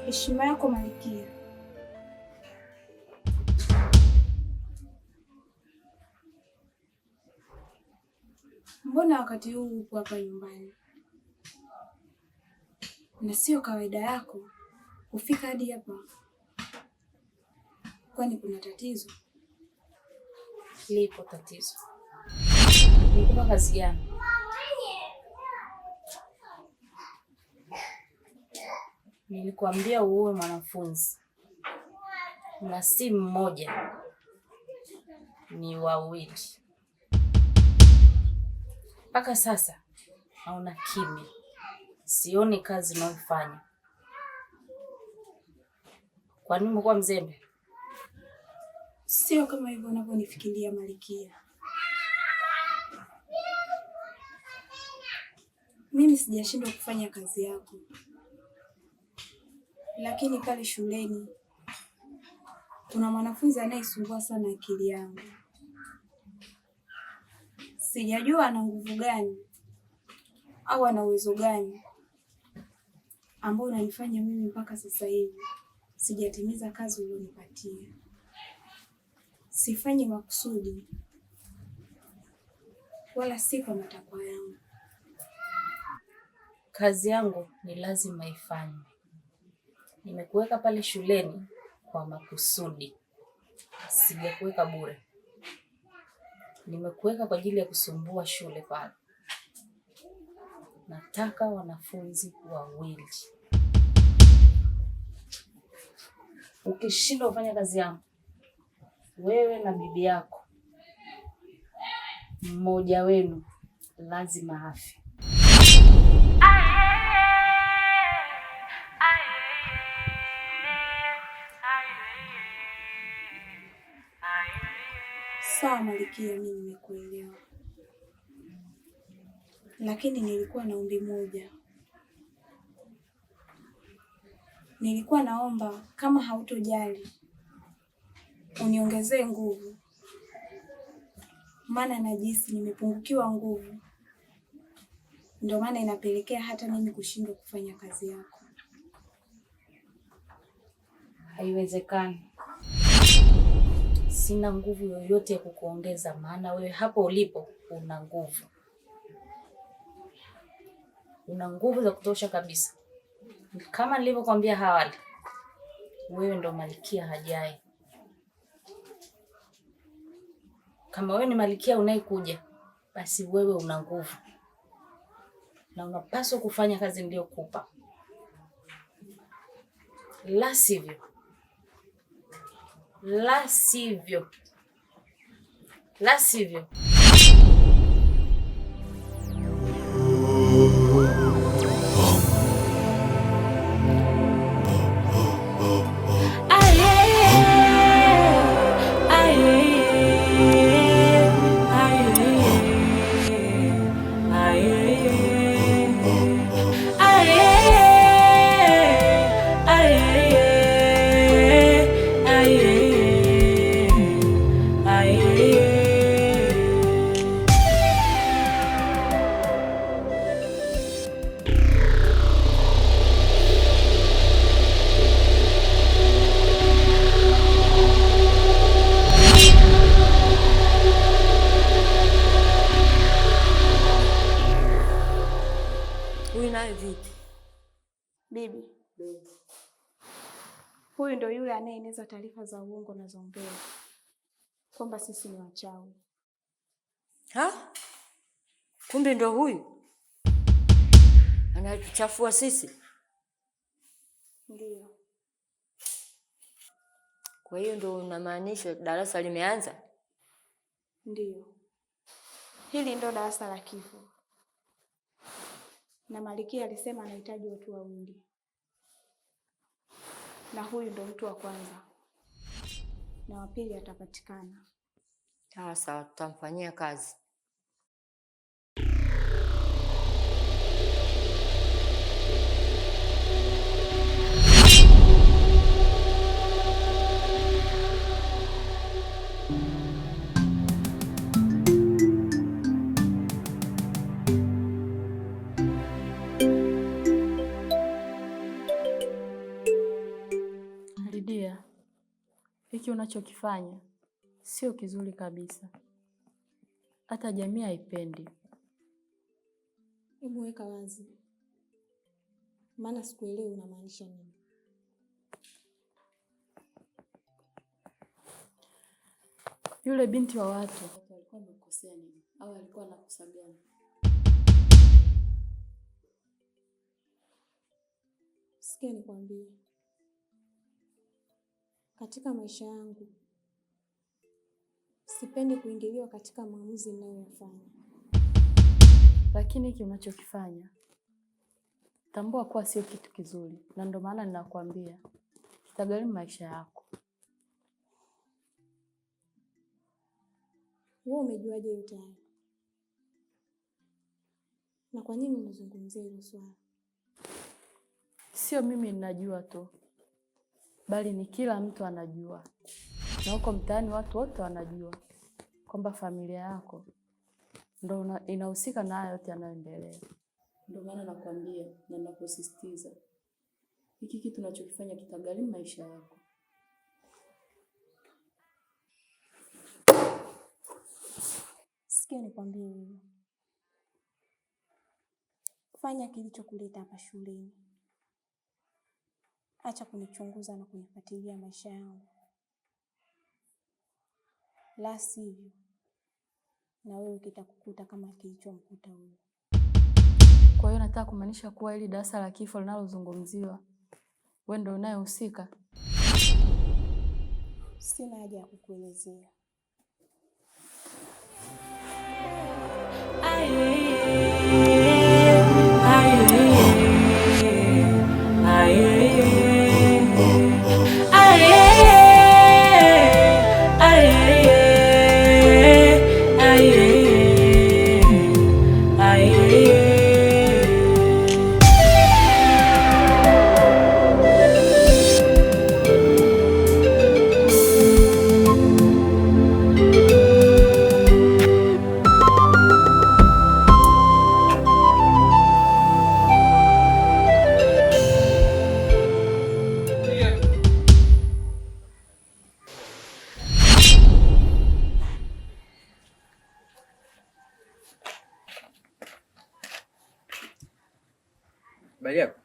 Heshima yako Malkia. Mbona wakati huu upo hapa nyumbani? Na sio kawaida yako kufika hadi hapa. Kwani kuna tatizo? Lipo tatizo. Nikupa kazi gani? Nilikuambia uwe mwanafunzi, na si mmoja, ni wawili. Mpaka sasa naona kimya, sioni kazi unayofanya. Kwa nini umekuwa mzembe? Sio kama hivyo unavyonifikiria Malkia. Mimi sijashindwa kufanya kazi yako, lakini pale shuleni kuna mwanafunzi anayesumbua sana akili yangu. Sijajua ana nguvu gani au ana uwezo gani ambao unanifanya mimi mpaka sasa hivi sijatimiza kazi ulionipatia. Sifanyi makusudi wala si kwa matakwa yangu. Kazi yangu ni lazima ifanywe. Nimekuweka pale shuleni kwa makusudi. Sijakuweka bure. Nimekuweka kwa ajili ya kusumbua shule pale. Nataka wanafunzi wawili. Ukishindwa kufanya kazi yangu, wewe na bibi yako, mmoja wenu lazima afe. Sawa Malkia, mimi nimekuelewa. Lakini nilikuwa na ombi moja. Nilikuwa naomba kama hautojali uniongezee nguvu. Maana najisi nimepungukiwa nguvu. Ndio maana inapelekea hata mimi kushindwa kufanya kazi yako. Haiwezekani. Sina nguvu yoyote ya kukuongeza, maana wewe hapo ulipo una nguvu. Una nguvu za kutosha kabisa. Kama nilivyokuambia awali, wewe ndo Malkia Hajai. Kama wewe ni Malkia unayekuja, basi wewe una nguvu. Na unapaswa kufanya kazi niliyokupa. La sivyo. La sivyo. La sivyo. Bibi, huyu ndo yule anayeeneza taarifa za uongo na za umbea kwamba sisi ni wachawi. Ha? Kumbe ndo huyu anatuchafua sisi? Ndiyo. Kwa hiyo ndo unamaanisha darasa limeanza? Ndiyo. Hili ndo darasa la kifo. Na Malikia alisema anahitaji watu wawili. Na huyu ndo mtu wa kwanza. Na wa pili atapatikana. Sawa, tutamfanyia kazi. Lidia, hiki unachokifanya sio kizuri kabisa. Hata jamii haipendi. Hebu weka wazi. Maana sikuelewi unamaanisha nini. Yule binti wa watu alikuwa amekosea nini? Au alikuwa anakosa gani? Sikia nikwambie. Katika maisha yangu sipendi kuingiliwa katika maamuzi ninayoyafanya. Lakini hiki unachokifanya tambua kuwa sio kitu kizuri, na ndio maana ninakwambia kitagharimu maisha yako. Wewe umejuaje yote haya? Na kwa nini unazungumzia hilo swala? Sio mimi ninajua tu, bali ni kila mtu anajua. Na huko mtaani watu wote wanajua kwamba familia yako ndio inahusika na haya yote yanayoendelea. Ndio maana nakwambia na nakusisitiza, hiki kitu unachokifanya kitagharimu maisha yako. Sikia nikwambie wewe. Fanya kilichokuleta hapa shuleni. Acha kunichunguza na kunifuatilia maisha yangu. La sivyo, na wewe kitakukuta kama kilichomkuta huyo. Kwa hiyo nataka kumaanisha kuwa hili darasa la kifo linalozungumziwa wewe ndio unayehusika? Sina haja ya kukuelezea. Habari yako?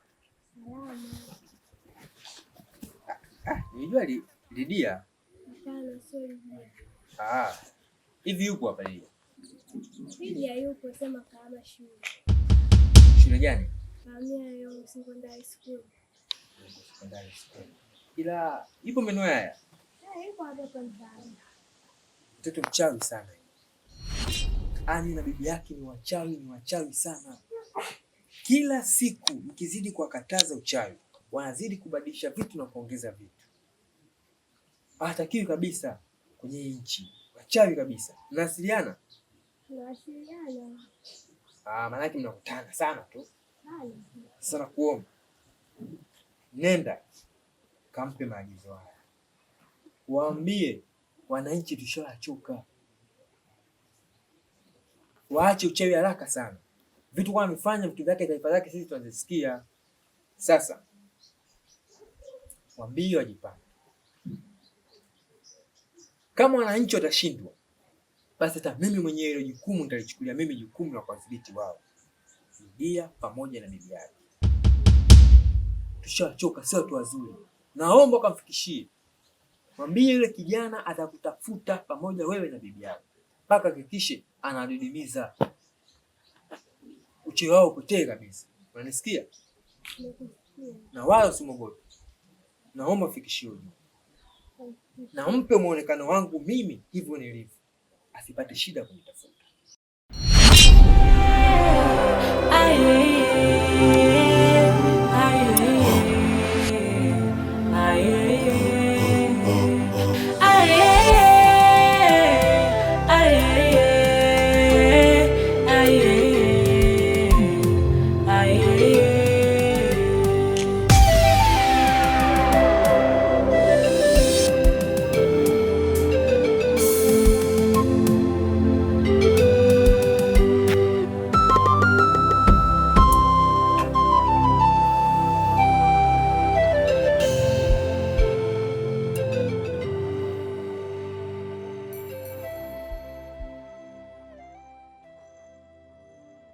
Nilijua Lidia. Hapana, sio Lidia. Hivi yupo hapa Lidia? Lidia yupo, sema kama shule. Shule gani? Kamia Secondary School. Secondary School. Ila yupo maeneo haya? Yupo hapa mtaani. Mtoto mchawi sana. Ani na bibi yake ni wachawi sana. Kila siku mkizidi kuwakataza uchawi, wanazidi kubadilisha vitu na kuongeza vitu. Hatakiwi kabisa kwenye hii nchi. Wachawi kabisa. Mnawasiliana? Tunawasiliana. Maana yake mnakutana sana tu. Sasa nakuomba, nenda kampe maagizo haya. Waambie wananchi tushawachoka. Waache uchawi haraka sana. Vitu kwa mifanya vitu vyake taifa lake sisi tunazisikia. Sasa waambie wajipange. Kama wananchi watashindwa, basi hata mimi mwenyewe ile jukumu nitalichukulia mimi, jukumu la kuwadhibiti wao. Lidia pamoja na bibi yake. tushachoka, sio watu wazuri. Naomba ukamfikishie, mwambie yule kijana atakutafuta pamoja wewe na bibi yako mpaka hakikishe anadidimiza uche wao upotee kabisa. Unanisikia? Na wala usimwogope. Naomba ufikishie na mpe muonekano wangu mimi hivyo nilivyo, asipate shida kunitafuta.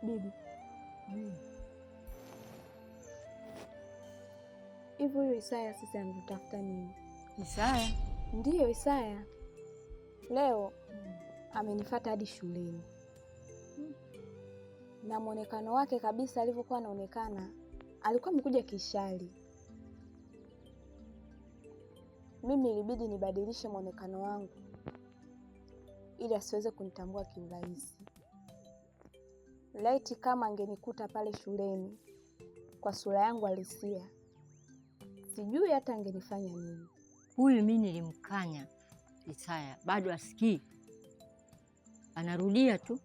Bibi, hivi huyu Isaya sasa anatafuta nini? Isaya? Ndiyo, Isaya. Leo amenifuata hadi shuleni. Na mwonekano wake kabisa alivyokuwa anaonekana, alikuwa amekuja kishari. Mimi ilibidi nibadilishe mwonekano wangu ili asiweze kunitambua kiurahisi. Laiti kama angenikuta pale shuleni kwa sura yangu halisia, sijui hata angenifanya nini. Huyu mimi nilimkanya Isaya, bado asikii, anarudia tu.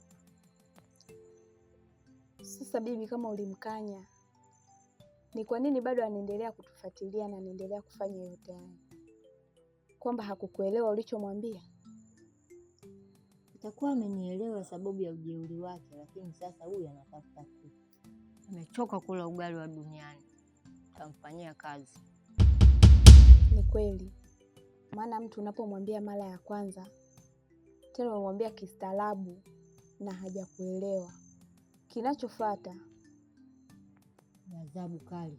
Sasa bibi, kama ulimkanya, ni kwa nini bado anaendelea kutufuatilia na anaendelea kufanya yote haya? Kwamba hakukuelewa ulichomwambia? Itakuwa amenielewa sababu ya ujeuri wake, lakini sasa huyu anatafuta kitu. Amechoka kula ugali wa duniani, tamfanyia kazi. Ni kweli, maana mtu unapomwambia mara ya kwanza, tena unamwambia kistaarabu na hajakuelewa, kinachofuata ni adhabu kali.